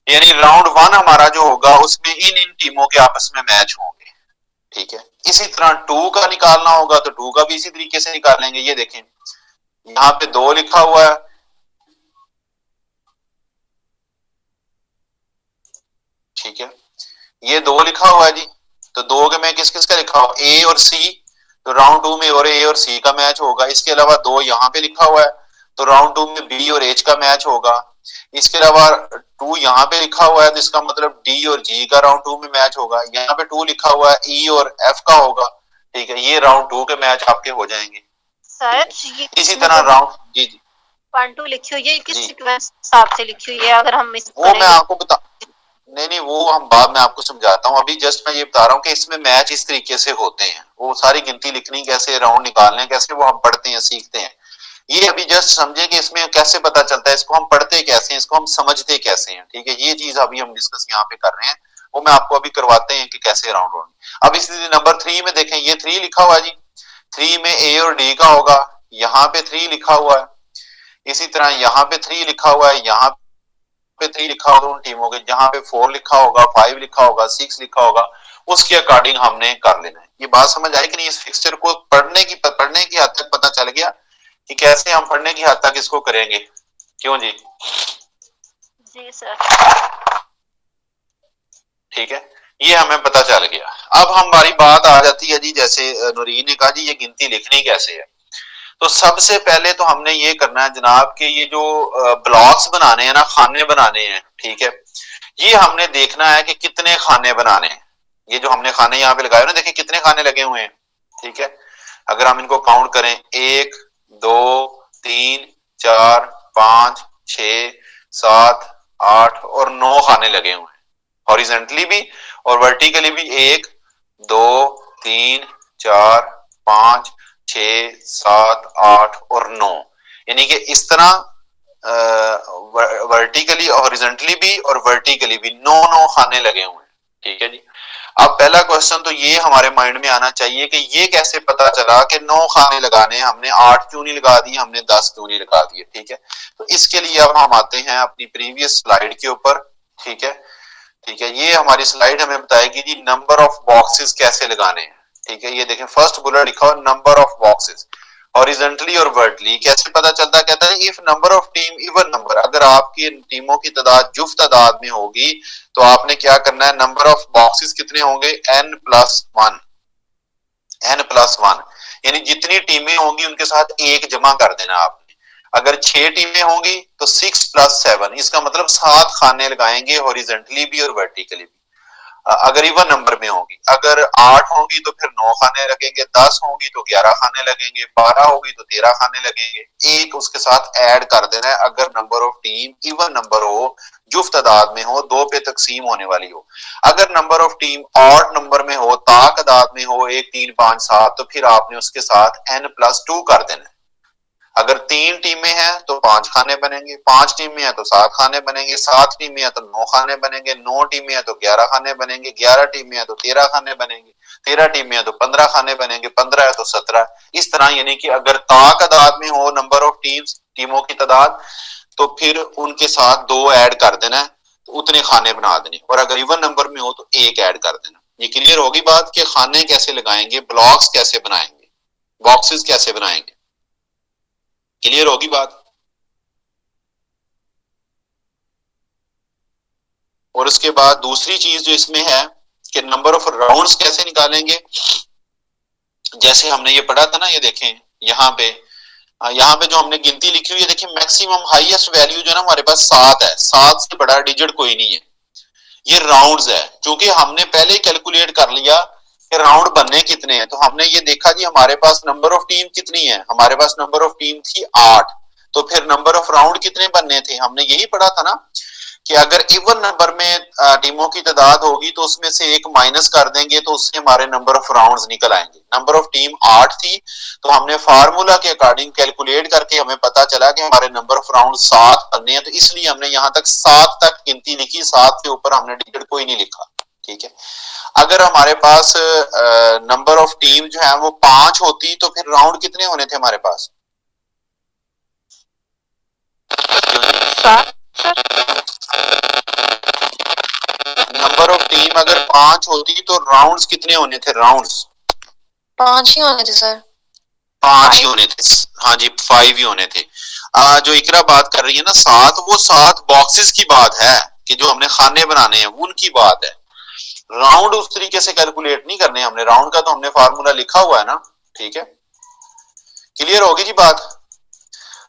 यानी राउंड 1 हमारा जो होगा उसमें इन टीमों के आपस में मैच होंगे, ठीक है। इसी तरह 2 का निकालना होगा तो 2 का भी इसी तरीके से निकालेंगे। ये देखें यहाँ पे 2 लिखा हुआ है, ठीक है। ये 2 लिखा हुआ है जी, तो 2 के में किस किस का लिखा हुआ, A और C, तो राउंड 2 में और A और C का मैच होगा। इसके अलावा 2 यहाँ पे लिखा हुआ है, तो राउंड 2 में B और H का मैच होगा। इसके अलावा 2 यहाँ पे लिखा हुआ है, तो इसका मतलब D और G का राउंड 2 में मैच होगा। यहाँ पे 2 लिखा हुआ है, E और F का होगा, ठीक है। ये राउंड 2 के मैच आपके हो जाएंगे सर। इसी तरह राउंड, जी जी 1 2 लिखी हुई है, किस सीक्वेंस हिसाब से लिखी हुई है, अगर हम वो मैं आपको बता नहीं नहीं, वो हम बाद में आपको समझाता हूँ, अभी जस्ट मैं ये बता रहा हूँ कि इसमें मैच इस तरीके से होते हैं, वो सारी गिनती लिखनी कैसे, राउंड निकालने कैसे, वो हम पढ़ते हैं, सीखते हैं। ये अभी जस्ट समझे कि इसमें कैसे पता चलता है, इसको हम पढ़ते कैसे हैं, इसको हम समझते कैसे हैं, ठीक है। ये चीज अभी हम डिस्कस यहाँ पे कर रहे हैं, वो मैं आपको अभी करवाते हैं कि कैसे राउंड होने। अब इसी नंबर 3 में देखें, ये 3 लिखा हुआ है जी, 3 में ए और डी का होगा, यहाँ पे 3 लिखा हुआ है, इसी तरह यहाँ पे 3 लिखा हुआ है, यहाँ पे 3 लिखा होगा उन टीमों के, जहां पे 4 लिखा होगा, 5 लिखा होगा, 6 लिखा होगा, उसके अकॉर्डिंग हमने कर लेना है। ये बात समझ आई कि नहीं? इस फिक्सचर को पढ़ने की हद तक पता चल गया कि कैसे हम पढ़ने की हद तक इसको करेंगे, क्यों जी? जी सर। ठीक है, ये हमें पता चल गया। अब हमारी बात आ जाती है जी, जैसे नूरीन ने कहा जी ये गिनती लिखनी कैसे है, तो सबसे पहले तो हमने ये करना है जनाब कि ये जो ब्लॉक्स बनाने हैं ना, खाने बनाने हैं, ठीक है, ये हमने देखना है कि कितने खाने बनाने हैं। ये जो हमने खाने यहाँ पे लगाए ना, देखिए कितने खाने लगे हुए हैं, ठीक है। अगर हम इनको काउंट करें, 1 2 3 4 5 6 7 8 और 9 खाने लगे हुए हैं, हॉरिजॉन्टली भी और वर्टिकली भी। 1 2 3 4 5 6 7 8 और 9, यानी कि इस तरह वर्टिकली, हॉरिजॉन्टली भी और वर्टिकली भी 9 खाने लगे हुए हैं, ठीक है जी। अब पहला क्वेश्चन तो ये हमारे माइंड में आना चाहिए कि ये कैसे पता चला कि 9 खाने लगाने, हमने 8 क्यों नहीं लगा दिए, हमने 10 क्यों नहीं लगा दिए, ठीक है। तो इसके लिए अब हम आते हैं अपनी प्रीवियस स्लाइड के ऊपर, ठीक है। ठीक है, ये हमारी स्लाइड हमें बताएगी जी नंबर ऑफ बॉक्सेस कैसे लगाने हैं, ठीक है। ये देखें फर्स्ट बुलेट लिखा हुआ नंबर ऑफ बॉक्सेस, हॉरिजॉन्टली और वर्टिकली। कैसे पता चलता है? कहता है if number of team even number, अगर आपकी टीमों की तादाद जुफ्त तादाद में होगी तो आपने क्या करना है, नंबर ऑफ बॉक्सेस कितने होंगे, n+1, n+1, यानी जितनी टीमें होंगी उनके साथ 1 जमा कर देना आपने। अगर 6 टीमें होंगी तो 6+7, इसका मतलब 7 खाने लगाएंगे, हॉरिजॉन्टली भी और वर्टिकली भी। अगर इवन नंबर में होगी, अगर 8 होंगी तो फिर 9 खाने लगेंगे, 10 होंगी तो 11 खाने लगेंगे, 12 होगी तो 13 खाने लगेंगे, एक उसके साथ ऐड कर देना है। अगर number of team even number हो, जुफ्त तादाद में हो, 2 पे तकसीम होने वाली हो। अगर number of team odd number में हो, ताक तादाद में हो, 1 3 5 7, तो फिर आपने उसके साथ n+2 कर देना है। अगर 3 टीमें हैं तो 5 खाने बनेंगे, 5 टीमें हैं तो 7 खाने बनेंगे, 7 टीमें हैं तो 9 खाने बनेंगे, 9 टीमें हैं तो 11 खाने बनेंगे, 11 टीमें हैं तो 13 खाने बनेंगे, 13 टीमें हैं तो 15 खाने बनेंगे, 15 है तो 17। इस तरह, यानी कि अगर तादाद में हो नंबर ऑफ टीम्स, टीमों की तादाद, तो फिर उनके साथ 2 ऐड कर देना है, तो उतने खाने बना देने। और अगर इवन नंबर में हो तो 1 ऐड कर देना। ये क्लियर होगी बात कि खाने कैसे लगाएंगे, ब्लॉक्स कैसे बनाएंगे, बॉक्सेस कैसे बनाएंगे? क्लियर होगी बात? और उसके बाद दूसरी चीज जो इसमें है कि नंबर ऑफ राउंड्स कैसे निकालेंगे। जैसे हमने ये पढ़ा था ना, ये देखें यहाँ पे जो हमने गिनती लिखी हुई है, देखिए मैक्सिमम हाईएस्ट वैल्यू जो है ना हमारे पास 7 है, 7 से बड़ा डिजिट कोई नहीं है। ये राउंड्स है, क्योंकि हमने पहले ही कैलकुलेट कर लिया कि राउंड बनने कितने हैं। तो हमने ये देखा जी हमारे पास नंबर ऑफ टीम कितनी है, हमारे पास नंबर ऑफ टीम थी 8, तो फिर नंबर ऑफ राउंड कितने बनने थे, हमने यही पढ़ा था ना कि अगर इवन नंबर में टीमों की तादाद होगी तो उसमें से 1 माइनस कर देंगे तो उससे हमारे नंबर ऑफ राउंड्स निकल आएंगे। नंबर ऑफ टीम 8 थी, तो हमने फार्मूला के अकॉर्डिंग कैलकुलेट करके हमें पता चला कि हमारे नंबर ऑफ राउंड 7 बनने हैं, तो इसलिए हमने यहाँ तक 7 तक गिनती लिखी, 7 के ऊपर हमने डिजिट कोई नहीं लिखा, ठीक है। अगर हमारे पास नंबर ऑफ टीम जो है वो 5 होती तो फिर राउंड कितने होने थे हमारे पास? नंबर ऑफ टीम अगर 5 होती तो राउंड्स कितने होने थे? राउंड्स 5 ही होने थे सर, 5 ही होने थे। हाँ जी, 5 ही होने थे। जो इकरा बात कर रही है ना 7, वो 7 बॉक्सेस की बात है कि जो हमने खाने बनाने हैं उनकी बात है। राउंड उस तरीके से कैलकुलेट नहीं करने हमने, राउंड का तो हमने फार्मूला लिखा हुआ है ना, ठीक है। क्लियर होगी जी बात?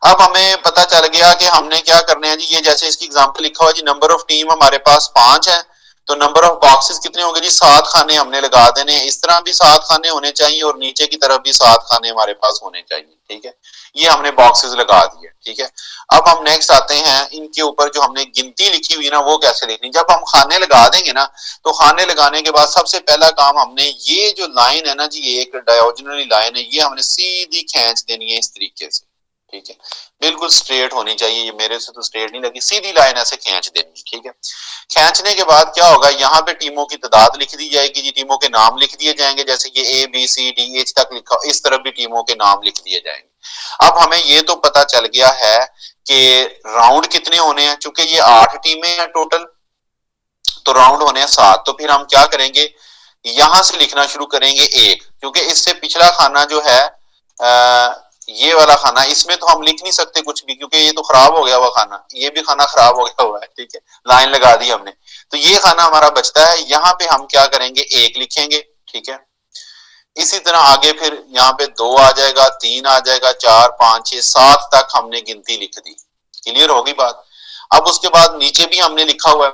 अब हमें पता चल गया कि हमने क्या करने हैं जी। ये जैसे इसकी एग्जांपल लिखा हुआ जी, नंबर ऑफ टीम हमारे पास 5 है, तो नंबर ऑफ बॉक्सेस कितने होंगे जी? 7 खाने हमने लगा देने। इस तरह भी 7 खाने होने चाहिए और नीचे की तरफ भी 7 खाने हमारे पास होने चाहिए, ठीक है। ये हमने बॉक्सेस लगा दिए, ठीक है। अब हम नेक्स्ट आते हैं, इनके ऊपर जो हमने गिनती लिखी हुई ना वो कैसे लिखनी। जब हम खाने लगा देंगे ना तो खाने लगाने के बाद सबसे पहला काम हमने ये जो लाइन है ना जी, एक डायगोनली लाइन है, ये हमने सीधी खींच देनी है इस तरीके से, ठीक है। बिल्कुल स्ट्रेट होनी चाहिए, ये मेरे से तो स्ट्रेट नहीं लगी, सीधी लाइन ऐसे खींच देनी है, ठीक है। खींचने के बाद क्या होगा, यहाँ पे टीमों की तादाद लिख दी जाएगी जी, टीमों के नाम लिख दिए जाएंगे, जैसे ये A B C D H तक लिखा, इस तरफ भी टीमों के नाम लिख दिए जाएंगे। अब हमें ये तो पता चल गया है कि राउंड कितने होने हैं, चूंकि ये 8 टीमें हैं टोटल, तो राउंड होने हैं 7। तो फिर हम क्या करेंगे, यहां से लिखना शुरू करेंगे 1, क्योंकि इससे पिछला खाना जो है ये वाला खाना, इसमें तो हम लिख नहीं सकते कुछ भी, क्योंकि ये तो खराब हो गया हुआ खाना, ये भी खाना खराब हो गया हुआ है, ठीक है, लाइन लगा दी हमने। तो ये खाना हमारा बचता है, यहाँ पे हम क्या करेंगे 1 लिखेंगे, ठीक है। इसी तरह आगे फिर यहाँ पे 2 आ जाएगा, 3 आ जाएगा, 4 5 6 7 तक हमने गिनती लिख दी। क्लियर होगी बात। अब उसके बाद नीचे भी हमने लिखा हुआ है,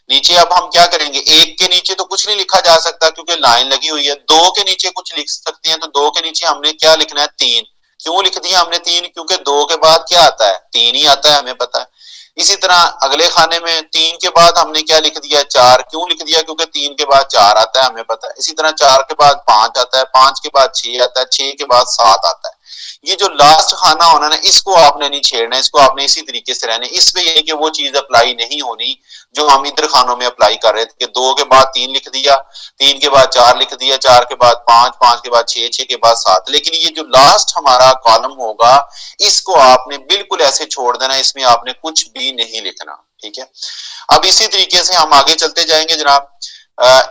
नीचे अब हम क्या करेंगे, 1 के नीचे तो कुछ नहीं लिखा जा सकता क्योंकि लाइन लगी हुई है। 2 के नीचे कुछ लिख सकते हैं, तो 2 के नीचे हमने क्या लिखना है 3। क्यों लिख दिया हमने 3, क्योंकि 2 के बाद क्या आता है 3 ही आता है, हमें पता है। इसी तरह अगले खाने में 3 के बाद हमने क्या लिख दिया 4। क्यों लिख दिया, क्योंकि 3 के बाद 4 आता है, हमें पता है। इसी तरह 4 के बाद 5 आता है, 5 के बाद 6 आता है, 6 के बाद 7 आता है। ये जो लास्ट खाना होना ना, इसको आपने नहीं छेड़ना, इसको आपने इसी तरीके से रहने। इसमें ये कि वो चीज अप्लाई नहीं होनी जो हम इधर खानों में अप्लाई कर रहे थे कि 2 के बाद 3 लिख दिया, 3 के बाद 4 लिख दिया, 4 के बाद 5, 5 के बाद 6, 6 के बाद 7। लेकिन ये जो लास्ट हमारा कॉलम होगा इसको आपने बिल्कुल ऐसे छोड़ देना, इसमें आपने कुछ भी नहीं लिखना, ठीक है। अब इसी तरीके से हम आगे चलते जाएंगे जनाब।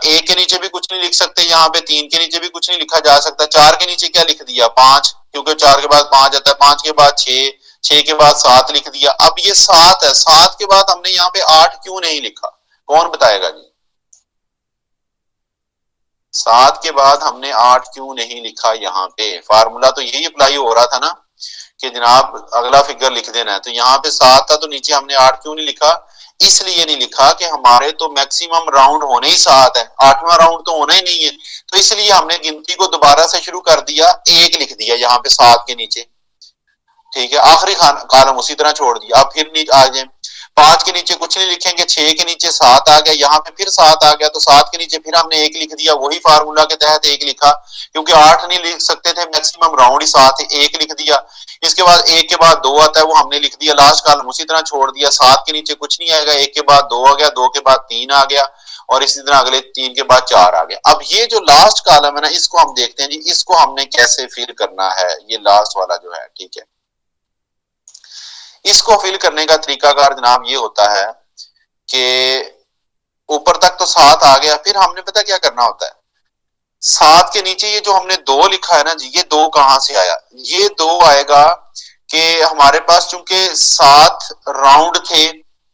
1 के नीचे भी कुछ नहीं लिख सकते, यहाँ पे 3 के नीचे भी कुछ नहीं लिखा जा सकता। 4 के नीचे क्या लिख दिया 5, क्योंकि 4 के बाद 5 आता है, 5 के बाद 6, 6 के बाद 7 लिख दिया। अब ये 7 है, 7 के बाद हमने यहाँ पे 8 क्यों नहीं लिखा, कौन बताएगा जी। 7 के बाद हमने 8 क्यों नहीं लिखा, यहाँ पे फार्मूला तो यही अप्लाई हो रहा था ना कि जनाब अगला फिगर लिख देना है। तो यहाँ पे 7 था तो नीचे हमने 8 क्यों नहीं लिखा, इसलिए नहीं लिखा कि हमारे तो मैक्सिमम राउंड होने ही 7 है, 8वां राउंड तो होना ही नहीं है। तो इसलिए हमने गिनती को दोबारा से शुरू कर दिया, 1 लिख दिया यहाँ पे 7 के नीचे, ठीक है। आखिरी कॉलम उसी तरह छोड़ दिया। अब फिर आ जाए, 5 के नीचे कुछ नहीं लिखेंगे, 6 के नीचे 7 आ गया, यहाँ पे फिर 7 आ गया, तो 7 के नीचे फिर हमने 1 लिख दिया, वही फार्मूला के तहत 1 लिखा, क्योंकि 8 नहीं लिख सकते थे, मैक्सिमम राउंड ही 7 है, 1 लिख दिया। इसके बाद 1 के बाद 2 आता है, वो हमने लिख दिया, लास्ट कॉलम उसी तरह छोड़ दिया। 7 के नीचे कुछ नहीं आएगा, 1 के बाद 2 आ गया, 2 के बाद 3 आ गया, और इसी तरह अगले 3 के बाद 4 आ गया। अब ये जो लास्ट कॉलम है ना, इसको हम देखते हैं जी, इसको हमने कैसे फिल करना है, ये लास्ट वाला जो है, ठीक है। इसको फिल करने का तरीकाकार जनाब ये होता है कि ऊपर तक तो 7 आ गया, फिर हमने पता क्या करना होता है, 7 के नीचे ये जो हमने 2 लिखा है ना जी, ये 2 कहां से आया, ये 2 आएगा कि हमारे पास चूंकि 7 राउंड थे,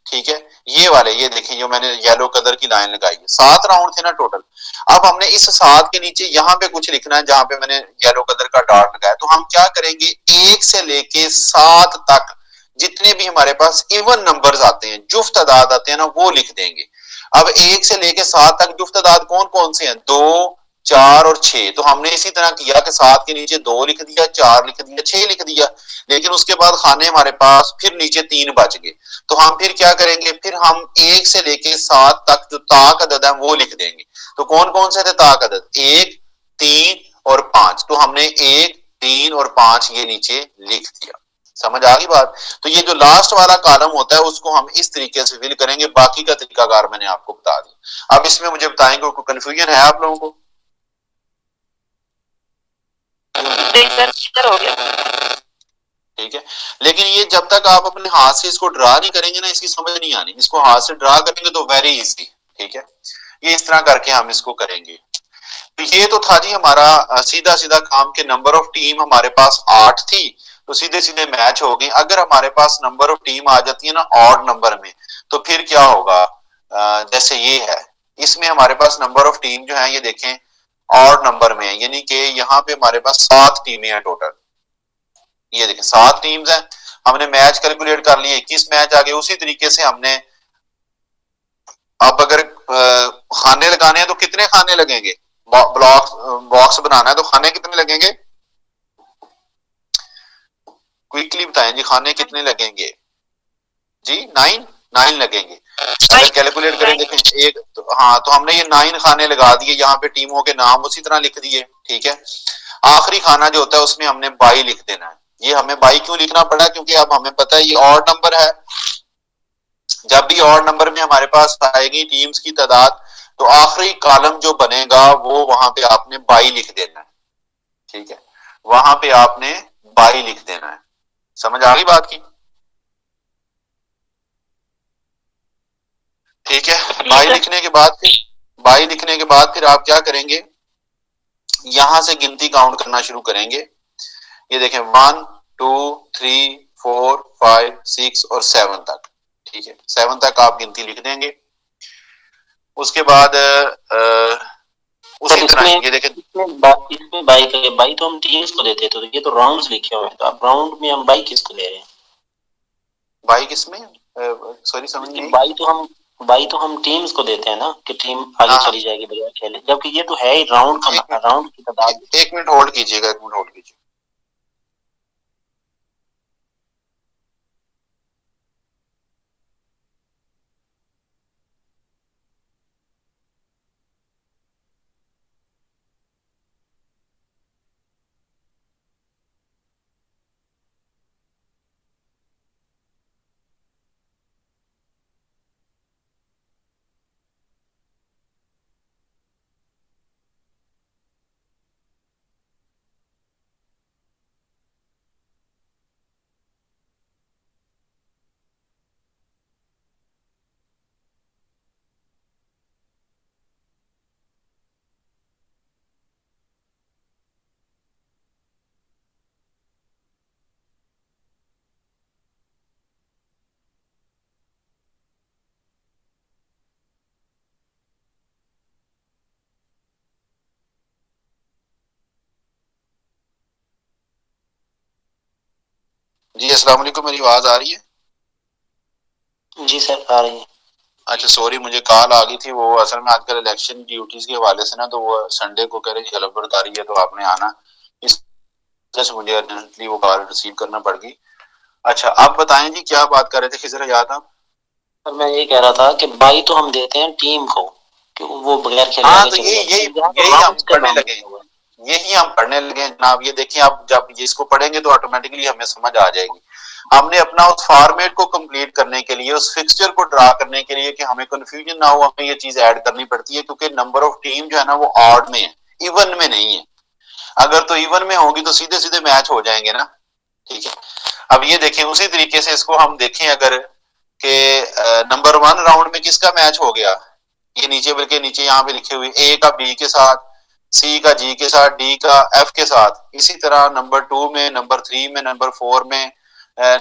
ठीक है। ये वाले, ये देखें जो मैंने येलो कलर की लाइन लगाई है, 7 राउंड थे ना टोटल। अब हमने इस 7 के नीचे यहाँ पे कुछ लिखना है, जहां पे मैंने येलो कलर का डॉट लगाया। तो हम क्या करेंगे, 1 से लेके 7 तक जितने भी हमारे पास इवन नंबर्स आते हैं, जुफ्त तादाद आते हैं ना, वो लिख देंगे। अब 1 से लेके 7 तक जुफ्त तादाद कौन कौन से हैं, 2, 4 और 6। तो हमने इसी तरह किया कि 7 के नीचे 2 लिख दिया, 4 लिख दिया, 6 लिख दिया, लेकिन उसके बाद खाने हमारे पास फिर नीचे 3 बच गए। तो हम फिर क्या करेंगे, फिर हम 1 से लेके 7 तक जो ताक अदद है वो लिख देंगे। तो कौन कौन से थे ताक अदद, 1, 3 और 5। तो हमने 1, 3 और 5 ये नीचे लिख दिया। समझ आ गई बात। तो ये जो लास्ट वाला कॉलम होता है उसको हम इस तरीके से फिल करेंगे, बाकी का तरीकाकार मैंने आपको बता दिया। अब इसमें मुझे बताएंगे, कोई कंफ्यूजन है आप लोगों को? हो गया, ठीक है। लेकिन ये जब तक आप अपने हाथ से इसको ड्रा नहीं करेंगे ना, इसकी समझ नहीं आनी। इसको हाथ से ड्रा करेंगे तो वेरी इजी, ठीक है। ये इस तरह करके हम इसको करेंगे। तो ये तो था जी हमारा सीधा सीधा काम के नंबर ऑफ टीम हमारे पास 8 थी, तो सीधे सीधे मैच हो गए। अगर हमारे पास नंबर ऑफ टीम आ जाती है ना ऑड नंबर में, तो फिर क्या होगा, जैसे ये है, इसमें हमारे पास नंबर ऑफ टीम जो है ये देखें ऑड नंबर में है, यानी कि यहाँ पे हमारे पास 7 टीमें हैं टोटल। ये देखें 7 टीम्स हैं, हमने मैच कैलकुलेट कर लिए, 21 मैच आ गए। उसी तरीके से हमने अब अगर खाने लगाने हैं तो कितने खाने लगेंगे, बॉक्स बनाना है तो खाने कितने लगेंगे, क्विकली बताएं जी, खाने कितने लगेंगे जी? 9 लगेंगे। अगर कैलकुलेट करें देखें एक तो, हाँ तो हमने ये 9 खाने लगा दिए, यहाँ पे टीमों के नाम उसी तरह लिख दिए, ठीक है। आखिरी खाना जो होता है उसमें हमने 22 लिख देना है। ये हमें 22 क्यों लिखना पड़ा? क्योंकि अब हमें पता है ये ऑड नंबर है। जब भी ऑड नंबर में हमारे पास आएगी टीम्स की तादाद, तो आखिरी कॉलम जो बनेगा वो वहां पे आपने 22 लिख देना है, ठीक है। वहां पे आपने 22 लिख देना है। समझ आ गई बात की? ठीक है। 22 लिखने के बाद फिर 22 लिखने के बाद फिर आप क्या करेंगे, यहां से गिनती काउंट करना शुरू करेंगे। ये देखें 1 2 3 4 5 6 और 7 तक, ठीक है। 7 तक आप गिनती लिख देंगे। उसके बाद उसी तरह ये देखें इसमें बाई तो हम टीम्स को देते थे, तो ये तो राउंड्स लिखे हुए हैं, तो अब राउंड में हम बाई किसको ले रहे हैं? बाई किसमें? सॉरी समझ नहीं। बाई तो हम टीम्स को देते हैं ना, कि टीम आगे चली जाएगी बगैर खेले, जबकि ये तो है ही राउंड का, राउंड की तादाद। एक मिनट होल्ड कीजिएगा, एक मिनट होल्ड कीजिए। जी अस्सलाम वालेकुम, मेरी आवाज आ रही है? जी सर आ रही है। अच्छा सॉरी, मुझे कॉल आ गई थी। वो असल में आजकल इलेक्शन ड्यूटीज के हवाले से ना, तो वो संडे को कह रहे थे खबरदारी है तो आपने आना, इस वजह से मुझे अर्जेंटली वो कॉल रिसीव करना पड़ गई। अच्छा आप बताएं जी, क्या बात कर रहे थे खिजर याद आप? सर मैं ये कह रहा था कि बाई तो हम देते हैं टीम को कि वो बगैर खेले हाँ आगे तो चले यही जाए। यही यही हम पढ़ने लगे, यही हम पढ़ने लगे जनाब। ये देखिए आप जब इसको पढ़ेंगे तो ऑटोमेटिकली हमें समझ आ जाएगी। हमने अपना उस फॉर्मेट को कंप्लीट करने के लिए, उस फिक्सचर को ड्रा करने के लिए कि हमें कंफ्यूजन ना हो, हमें ये चीज ऐड करनी पड़ती है, क्योंकि नंबर ऑफ टीम जो है ना वो ऑड में है, इवन में नहीं है। अगर तो इवन में होगी तो सीधे सीधे मैच हो जाएंगे ना, ठीक है। अब ये देखें उसी तरीके से इसको हम देखें अगर के नंबर 1 राउंड में किसका मैच हो गया, ये नीचे बल्कि नीचे यहाँ पे लिखे हुए ए का बी के साथ, सी का जी के साथ, डी का एफ के साथ। इसी तरह नंबर 2 में, नंबर 3 में, नंबर 4 में,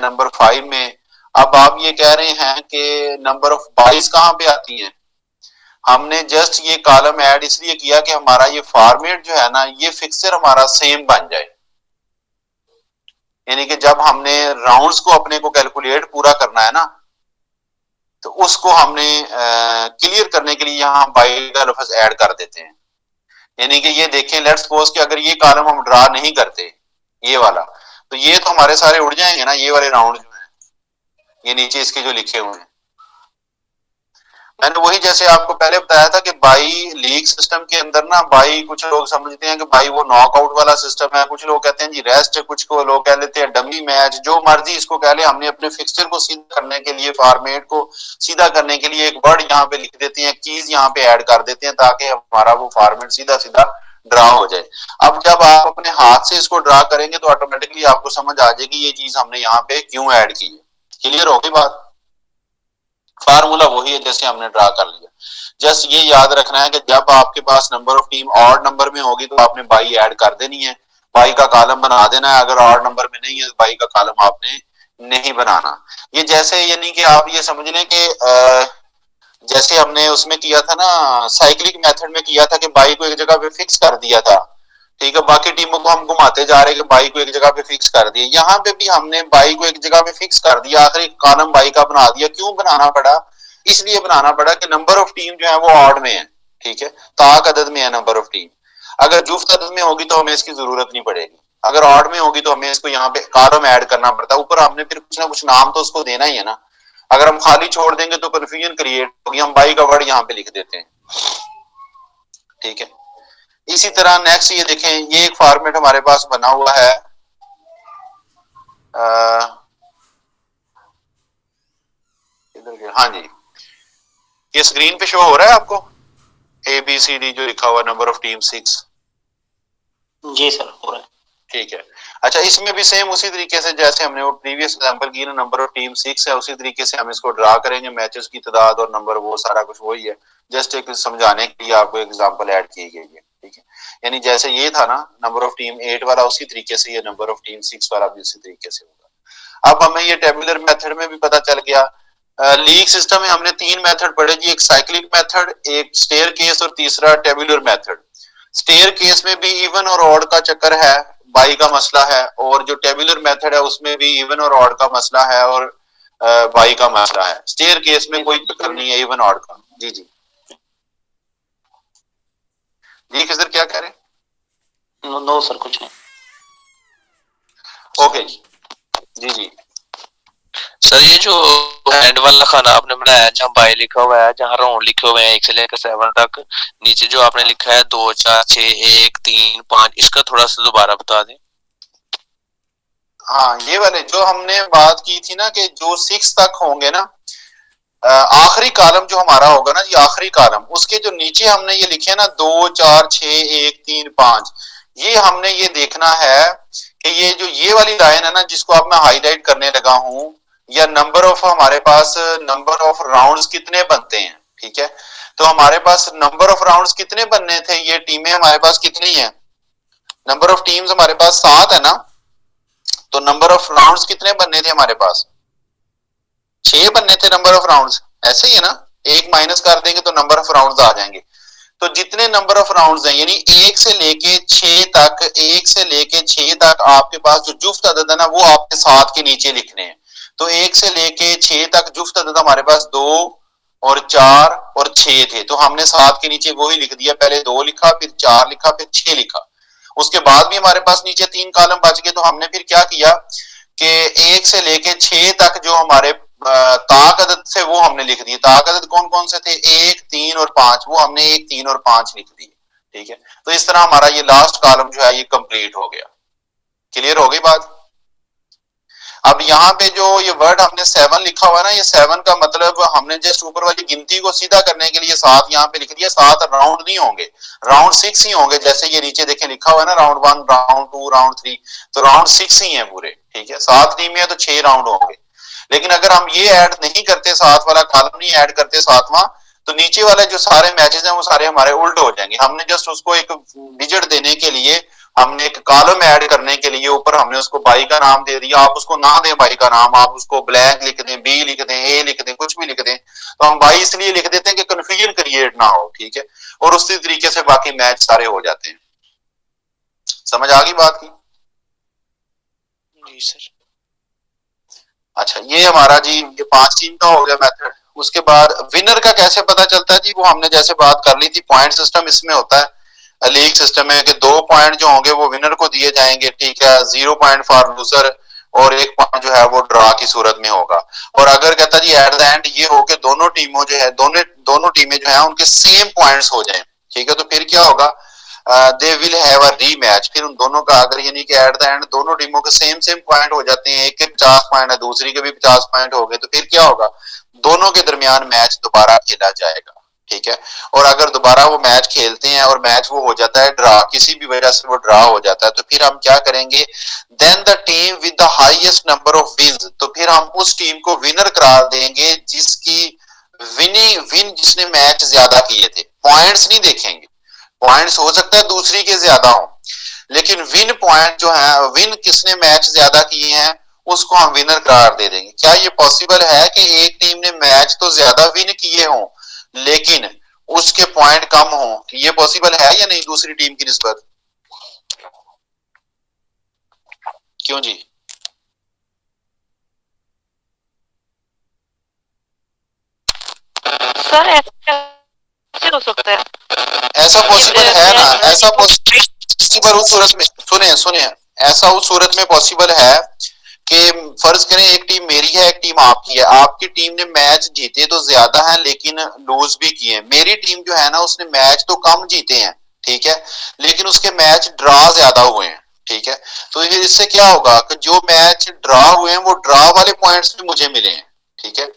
नंबर 5 में। अब आप ये कह रहे हैं कि नंबर ऑफ 22 कहाँ पे आती है? हमने जस्ट ये कॉलम ऐड इसलिए किया कि हमारा ये फॉर्मेट जो है ना, ये फिक्सर हमारा सेम बन जाए। यानी कि जब हमने राउंड्स को अपने को कैलकुलेट पूरा करना है ना, तो उसको हमने क्लियर करने के लिए यहाँ बाई का लफ्ज ऐड कर देते हैं। यानी कि ये देखें, लेट्स सपोज कि अगर ये कॉलम हम ड्रा नहीं करते, ये वाला, तो ये तो हमारे सारे उड़ जाएंगे ना, ये वाले राउंड जो है, ये नीचे इसके जो लिखे हुए हैं। मैंने वही जैसे आपको पहले बताया था कि बाई लीग सिस्टम के अंदर ना, बाई कुछ लोग समझते हैं कि बाई वो नॉकआउट वाला सिस्टम है, कुछ लोग कहते हैं जी रेस्ट है, कुछ को लोग कह लेते हैं डमी मैच, जो मर्जी इसको कह ले। हमने अपने फिक्सचर को सीधा करने के लिए, फॉर्मेट को सीधा करने के लिए एक वर्ड यहाँ पे लिख देते हैं, कीज यहाँ पे ऐड कर देते हैं, ताकि हमारा वो फॉर्मेट सीधा सीधा ड्रा हो जाए। अब जब आप अपने हाथ से इसको ड्रा करेंगे तो ऑटोमेटिकली आपको समझ आ जाएगी ये चीज हमने यहाँ पे क्यों ऐड की है। क्लियर होगी बात? फार्मूला वही है जैसे हमने ड्रा कर लिया। जस्ट ये याद रखना है कि जब आपके पास number of team odd number में होगी तो आपने बाई ऐड कर देनी है, बाई का कॉलम बना देना है। अगर ऑड नंबर में नहीं है तो बाई का कॉलम आपने नहीं बनाना। ये जैसे यानी कि आप ये समझ लें कि जैसे हमने उसमें किया था ना, साइक्लिक मेथड में किया था कि बाई को एक जगह पे फिक्स कर दिया था, ठीक है। बाकी टीमों को हम घुमाते जा रहे हैं कि बाई को एक जगह पे फिक्स कर दिया। यहाँ पे भी हमने बाई को एक जगह पे फिक्स कर दिया, आखिरी कॉलम बाई का बना दिया। क्यों बनाना पड़ा? इसलिए बनाना पड़ा कि नंबर ऑफ टीम जो है वो ऑड में है, ठीक है, ताक अदद में है नंबर ऑफ टीम। अगर जुफ्त अदद में होगी तो हमें इसकी जरूरत नहीं पड़ेगी। अगर ऑड में होगी तो हमें इसको यहाँ पे कॉलम ऐड करना पड़ता है, ऊपर हमने फिर कुछ ना कुछ नाम तो उसको देना ही है ना। अगर हम खाली छोड़ देंगे तो कंफ्यूजन क्रिएट होगी, हम बाई का वर्ड यहाँ पे लिख देते हैं, ठीक है। इसी तरह नेक्स्ट ये देखें, ये एक फॉर्मेट हमारे पास बना हुआ है, हाँ जी, ये स्क्रीन पे शो हो रहा है आपको, ABCD जो लिखा हुआ नंबर ऑफ टीम 6। जी सर हो रहा है। ठीक है। अच्छा, इसमें भी सेम उसी तरीके से जैसे हमने वो प्रीवियस एग्जांपल की ना, नंबर ऑफ टीम 6 है, उसी तरीके से हम इसको ड्रा करेंगे, मैचेस की तादाद और नंबर वो सारा कुछ वही है, जस्ट एक समझाने के लिए आपको एग्जांपल ऐड की गई है, ठीक है। यानी जैसे ये था ना नंबर ऑफ टीम 8 वाला, उसी तरीके से ये नंबर ऑफ टीम 6 वाला भी उसी तरीके से होगा। अब हमें ये टेबुलर मेथड में भी पता चल गया। लीग सिस्टम में हमने 3 मेथड पढ़े जी, एक साइक्लिक मेथड, एक स्टेयर केस और तीसरा टेबुलर मेथड। स्टेयर केस में भी इवन और ऑड का चक्कर है, बाई का मसला है, और जो टेबुलर मेथड है उसमें भी इवन और ऑड का मसला है और बाई का मसला है। स्टेयर केस में कोई चक्कर नहीं है इवन ऑड का। जी जी जी किधर क्या कह रहे हैं? नो सर कुछ नहीं। ओके जी जी जी सर ये जो हैंड वाला खाना आपने बनाया जहाँ बाई लिखा हुआ है, जहाँ राउंड लिखे हुए हैं 1 से लेकर 7 तक, नीचे जो आपने लिखा है 2 4 6 1 3 5, इसका थोड़ा सा दोबारा बता दें। हाँ, ये वाले जो हमने बात की थी ना कि जो 6 तक होंगे ना, आखिरी कॉलम जो हमारा होगा ना, ये आखिरी कॉलम, उसके जो नीचे हमने ये लिखे ना 2 4 6 1 3 5, ये हमने ये देखना है कि ये जो ये वाली लाइन है ना, जिसको अब मैं हाईलाइट करने लगा हूं, या नंबर ऑफ हमारे पास नंबर ऑफ राउंड्स कितने बनते हैं, ठीक है। तो हमारे पास नंबर ऑफ राउंड्स कितने बनने थे, ये टीमें हमारे पास कितनी है, नंबर ऑफ टीम्स हमारे पास 7 है ना, तो नंबर ऑफ राउंड्स कितने बनने थे हमारे पास, 6 बनने थे नंबर ऑफ राउंड्स, ऐसे ही है ना, एक माइनस कर देंगे तो नंबर ऑफ राउंड्स आ जाएंगे। तो जितने नंबर ऑफ राउंड्स हैं, यानी 1 से लेके 6 तक, 1 से लेके 6 तक आपके पास जो जुफ्त अदद है ना, वो आपके 7 के नीचे लिखने हैं। तो 1 से लेके 6 तक जुफ्त अदद हमारे पास 2 और 4 और 6 थे, तो हमने 7 के नीचे वही लिख दिया, पहले 2 लिखा, फिर 4 लिखा, फिर 6 लिखा। उसके बाद भी हमारे पास नीचे 3 कॉलम बच गए, तो हमने फिर क्या किया कि 1 से लेके 6 तक जो हमारे ताक अदद थे वो हमने लिख दिए। ताक अदद कौन कौन से थे, 1 3 और 5, वो हमने 1 3 और 5 लिख दिए, ठीक है। तो इस तरह हमारा ये लास्ट कॉलम जो है ये कंप्लीट हो गया। क्लियर हो गई बात? अब यहाँ पे जो ये वर्ड हमने 7 लिखा हुआ है ना, ये 7 का मतलब हमने जस्ट ऊपर वाली गिनती को सीधा करने के लिए 7 यहाँ पे लिख दिया। 7 राउंड नहीं होंगे, राउंड 6 ही होंगे। जैसे ये नीचे देखें लिखा हुआ है ना, राउंड 1 राउंड 2 राउंड 3, तो राउंड 6 ही है पूरे, ठीक है। 7 टीम है तो 6 राउंड होंगे। लेकिन अगर हम ये ऐड नहीं करते, 7 वाला कॉलम नहीं ऐड करते 7वां, तो नीचे वाले जो सारे मैचेस हैं वो सारे हमारे उल्ट हो जाएंगे। हमने जस्ट उसको एक डिजिट देने के लिए, हमने एक कॉलम ऐड करने के लिए ऊपर हमने उसको बाई का नाम दे दिया। आप उसको ना दें बाई का नाम, आप उसको ब्लैंक लिख दें, बी लिख दें, ए लिख दें, कुछ भी लिख दें, तो हम बाई इसलिए लिख देते हैं कि कंफ्यूजन क्रिएट ना हो, ठीक है। और उसी तरीके से बाकी मैच सारे हो जाते हैं। समझ आ गई बात की? जी सर। अच्छा, ये हमारा जी ये 5 टीम का हो गया मेथड। उसके बाद विनर का कैसे पता चलता है जी, वो हमने जैसे बात कर ली थी, पॉइंट सिस्टम इसमें होता है। लीग सिस्टम है कि 2 पॉइंट जो होंगे वो विनर को दिए जाएंगे, ठीक है, 0 पॉइंट फॉर लूजर, और 1 पॉइंट जो है वो ड्रा की सूरत में होगा। और अगर कहता जी एट द एंड ये हो कि दोनों टीमों जो है दोनों टीमें जो है उनके सेम पॉइंट्स हो जाएं, ठीक है, तो फिर क्या होगा, they will have a rematch. फिर उन दोनों का अगर यानी कि एट द एंड दोनों टीमों के सेम पॉइंट हो जाते हैं, एक के 50 पॉइंट है, दूसरी के भी 50 पॉइंट हो गए, तो फिर क्या होगा, दोनों के दरमियान मैच दोबारा खेला जाएगा, ठीक है। और अगर दोबारा वो मैच खेलते हैं और मैच वो हो जाता है ड्रा, किसी भी वजह से वो ड्रा हो जाता है, तो फिर हम क्या करेंगे, then the team with the highest number of wins, तो फिर हम उस टीम को विनर करार देंगे जिसकी विन जिसने मैच ज्यादा किए थे। पॉइंट्स नहीं देखेंगे, पॉइंट्स हो सकता है दूसरी के ज्यादा हो, लेकिन विन पॉइंट जो है, विन किसने मैच ज्यादा किए हैं उसको हम विनर करार दे देंगे। क्या ये पॉसिबल है कि एक टीम ने मैच तो ज्यादा विन किए हों लेकिन उसके पॉइंट कम हो? ये पॉसिबल है या नहीं दूसरी टीम की निस्बत? क्यों जी? सर ऐसे हो सकता है? ऐसा पॉसिबल है ना, ऐसा पॉसिबल उस सूरत में, सुने ऐसा उस सूरत में पॉसिबल है कि फर्ज करें एक टीम मेरी है एक टीम आपकी है, आपकी टीम ने मैच जीते तो ज्यादा है लेकिन लूज भी किए, मेरी टीम जो है ना उसने मैच तो कम जीते हैं, ठीक है, लेकिन उसके मैच ड्रा ज्यादा हुए हैं, ठीक है। तो फिर इससे क्या होगा कि जो मैच ड्रा हुए हैं वो ड्रा वाले पॉइंट्स भी मुझे मिले हैं, ठीक है,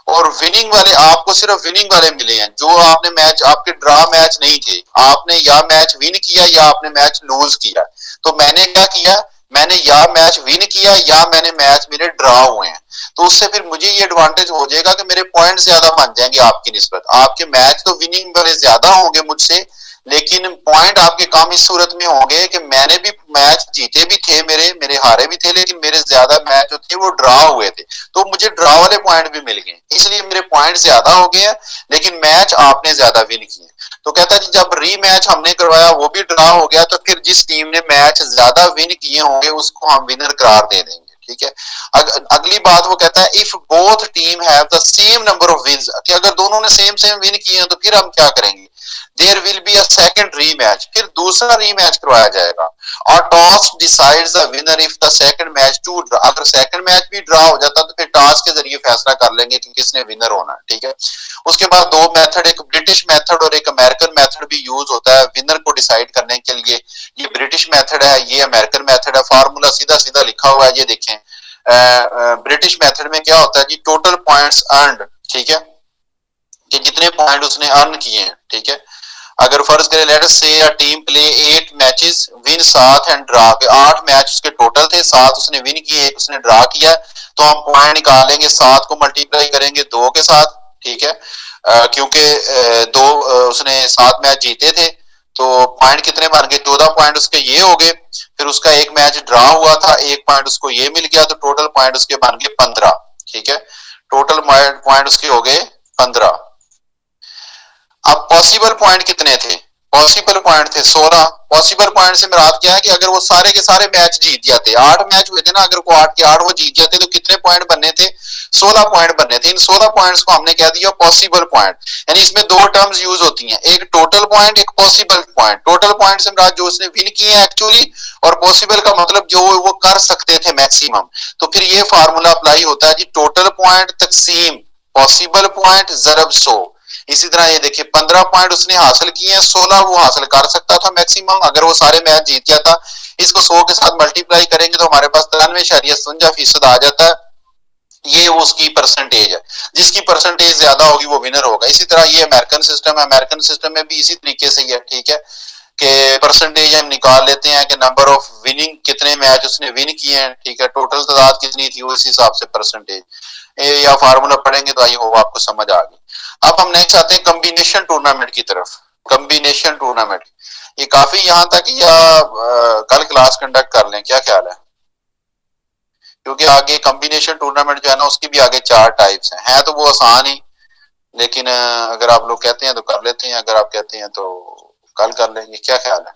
और विनिंग वाले आपको सिर्फ विनिंग वाले मिले हैं। जो आपने मैच, आपके ड्रा मैच नहीं थे, आपने या मैच विन किया या आपने मैच लूज किया। तो मैंने क्या किया, मैंने या मैच विन किया या मैंने मैच मेरे ड्रा हुए हैं। तो उससे फिर मुझे ये एडवांटेज हो जाएगा कि मेरे पॉइंट ज्यादा बन जाएंगे आपकी निस्बत। आपके मैच तो विनिंग वाले ज्यादा होंगे मुझसे, लेकिन पॉइंट आपके कम इस सूरत में होंगे कि मैंने भी मैच जीते भी थे, मेरे हारे भी थे, लेकिन मेरे ज्यादा मैच जो थे वो ड्रा हुए थे, तो मुझे ड्रा वाले पॉइंट भी मिल गए, इसलिए मेरे पॉइंट ज्यादा हो गए हैं, लेकिन मैच आपने ज्यादा विन किए। तो कहता जी जब री मैच हमने करवाया वो भी ड्रा हो गया, तो फिर जिस टीम ने मैच ज्यादा विन किए होंगे उसको हम विनर करार दे देंगे, ठीक है। अगली बात वो कहता है if both team have the same number of wins, कि अगर दोनों ने सेम सेम विन किए हैं तो फिर हम क्या करेंगे, there will be a second rematch, फिर दूसरा रीमैच करवाया जाएगा। और toss decides the winner if the second match too, अगर सेकंड मैच भी ड्रा हो जाता तो फिर टॉस के जरिए फैसला कर लेंगे कि किसने विनर होना है, ठीक है। उसके बाद दो मेथड, एक ब्रिटिश मेथड और एक अमेरिकन मेथड भी यूज होता है विनर को डिसाइड करने के लिए। ये ब्रिटिश मेथड है, ये अमेरिकन मेथड है। फार्मूला सीधा सीधा लिखा हुआ है, ये देखें। ब्रिटिश मेथड में क्या होता है जी, टोटल पॉइंट्स अर्नड, ठीक है, कि जितने पॉइंट उसने अर्न किए हैं, ठीक है। अगर फर्ज करें लेट अस से a team play 8 matches win 7 and draw, 8 match उसके टोटल थे, 7 उसने विन किए, 1 उसने ड्रा किया, तो हम पॉइंट निकालेंगे, 7 को मल्टीप्लाई करेंगे 2 के साथ, ठीक है, क्योंकि उसने 7 मैच जीते थे, तो पॉइंट कितने बन गए, 14 पॉइंट उसके ये हो गए। फिर उसका एक मैच ड्रा हुआ था, 1 पॉइंट उसको ये मिल गया, तो टोटल पॉइंट उसके बन गए 15, ठीक है, टोटल पॉइंट उसके हो गए 15। अब पॉसिबल पॉइंट कितने थे, पॉसिबल पॉइंट थे 16। पॉसिबल पॉइंट से मुराद क्या है कि अगर वो सारे के सारे मैच जीत जाते, 8 मैच हुए थे ना, अगर वो 8 के 8 वो जीत जाते तो कितने पॉइंट बनने थे, 16 पॉइंट बनने थे। इन 16 पॉइंट्स को हमने कह दिया पॉसिबल पॉइंट, यानी इसमें दो टर्म्स यूज होती हैं, एक टोटल पॉइंट, एक पॉसिबल पॉइंट। टोटल पॉइंट से मुराद जो उसने विन किए हैं एक्चुअली, और पॉसिबल का मतलब जो वो कर सकते थे मैक्सिमम। तो फिर ये फार्मूला अप्लाई होता है जी, टोटल पॉइंट तकसीम पॉसिबल पॉइंट जरब 100। इसी तरह ये देखिए 15 पॉइंट उसने हासिल किए हैं, 16 वो हासिल कर सकता था मैक्सिमम अगर वो सारे मैच जीत जाता। इसको 100 के साथ मल्टीप्लाई करेंगे तो हमारे पास 93.57% आ जाता है। ये उसकी परसेंटेज है, जिसकी परसेंटेज ज्यादा होगी वो विनर होगा। इसी तरह ये अमेरिकन सिस्टम है, अमेरिकन सिस्टम में भी इसी तरीके से ही है, ठीक है, कि परसेंटेज हम निकाल लेते हैं कि नंबर ऑफ विनिंग, कितने मैच उसने विन किए हैं, ठीक है, टोटल तादाद कितनी थी, उस हिसाब से परसेंटेज, या फार्मूला पढ़ेंगे तो आई होप आपको समझ आ गई। अब हम नेक्स्ट आते हैं कॉम्बिनेशन टूर्नामेंट की तरफ। कॉम्बिनेशन टूर्नामेंट ये काफी यहाँ तक या कल क्लास कंडक्ट कर लें, क्या ख्याल है, क्योंकि आगे कॉम्बिनेशन टूर्नामेंट जो है ना उसकी भी आगे 4 टाइप्स हैं तो वो आसान ही, लेकिन अगर आप लोग कहते हैं तो कर लेते हैं, अगर आप कहते हैं तो कल कर लेंगे, क्या ख्याल है।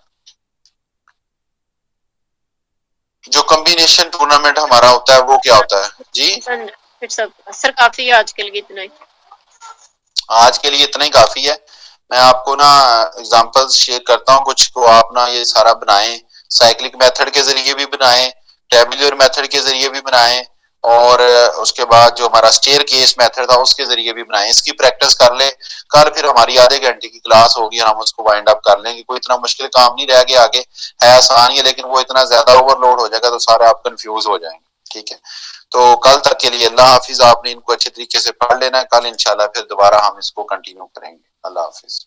जो कॉम्बिनेशन टूर्नामेंट हमारा होता है वो क्या होता है जी, फिर सब सर काफी है आज के लिए इतना ही, आज के लिए इतना ही काफी है। मैं आपको ना एग्जांपल्स शेयर करता हूँ कुछ, को आप ना ये सारा बनाएं, साइक्लिक मेथड के जरिए भी बनाएं, टेबुलर मेथड के जरिए भी बनाएं, और उसके बाद जो हमारा स्टेयर केस मेथड था उसके जरिए भी बनाएं। इसकी प्रैक्टिस कर लें, कल फिर हमारी आधे घंटे की क्लास होगी और हम उसको वाइंड अप कर लेंगे। कोई इतना मुश्किल काम नहीं रह गया, आगे है आसान ही है, लेकिन वो इतना ज्यादा ओवरलोड हो जाएगा तो सारे आप कंफ्यूज हो जाएंगे, ठीक है। तो कल तक के लिए अल्लाह हाफिज, आपने इनको अच्छे तरीके से पढ़ लेना है, कल इंशाल्लाह फिर दोबारा हम इसको कंटिन्यू करेंगे। अल्लाह हाफिज।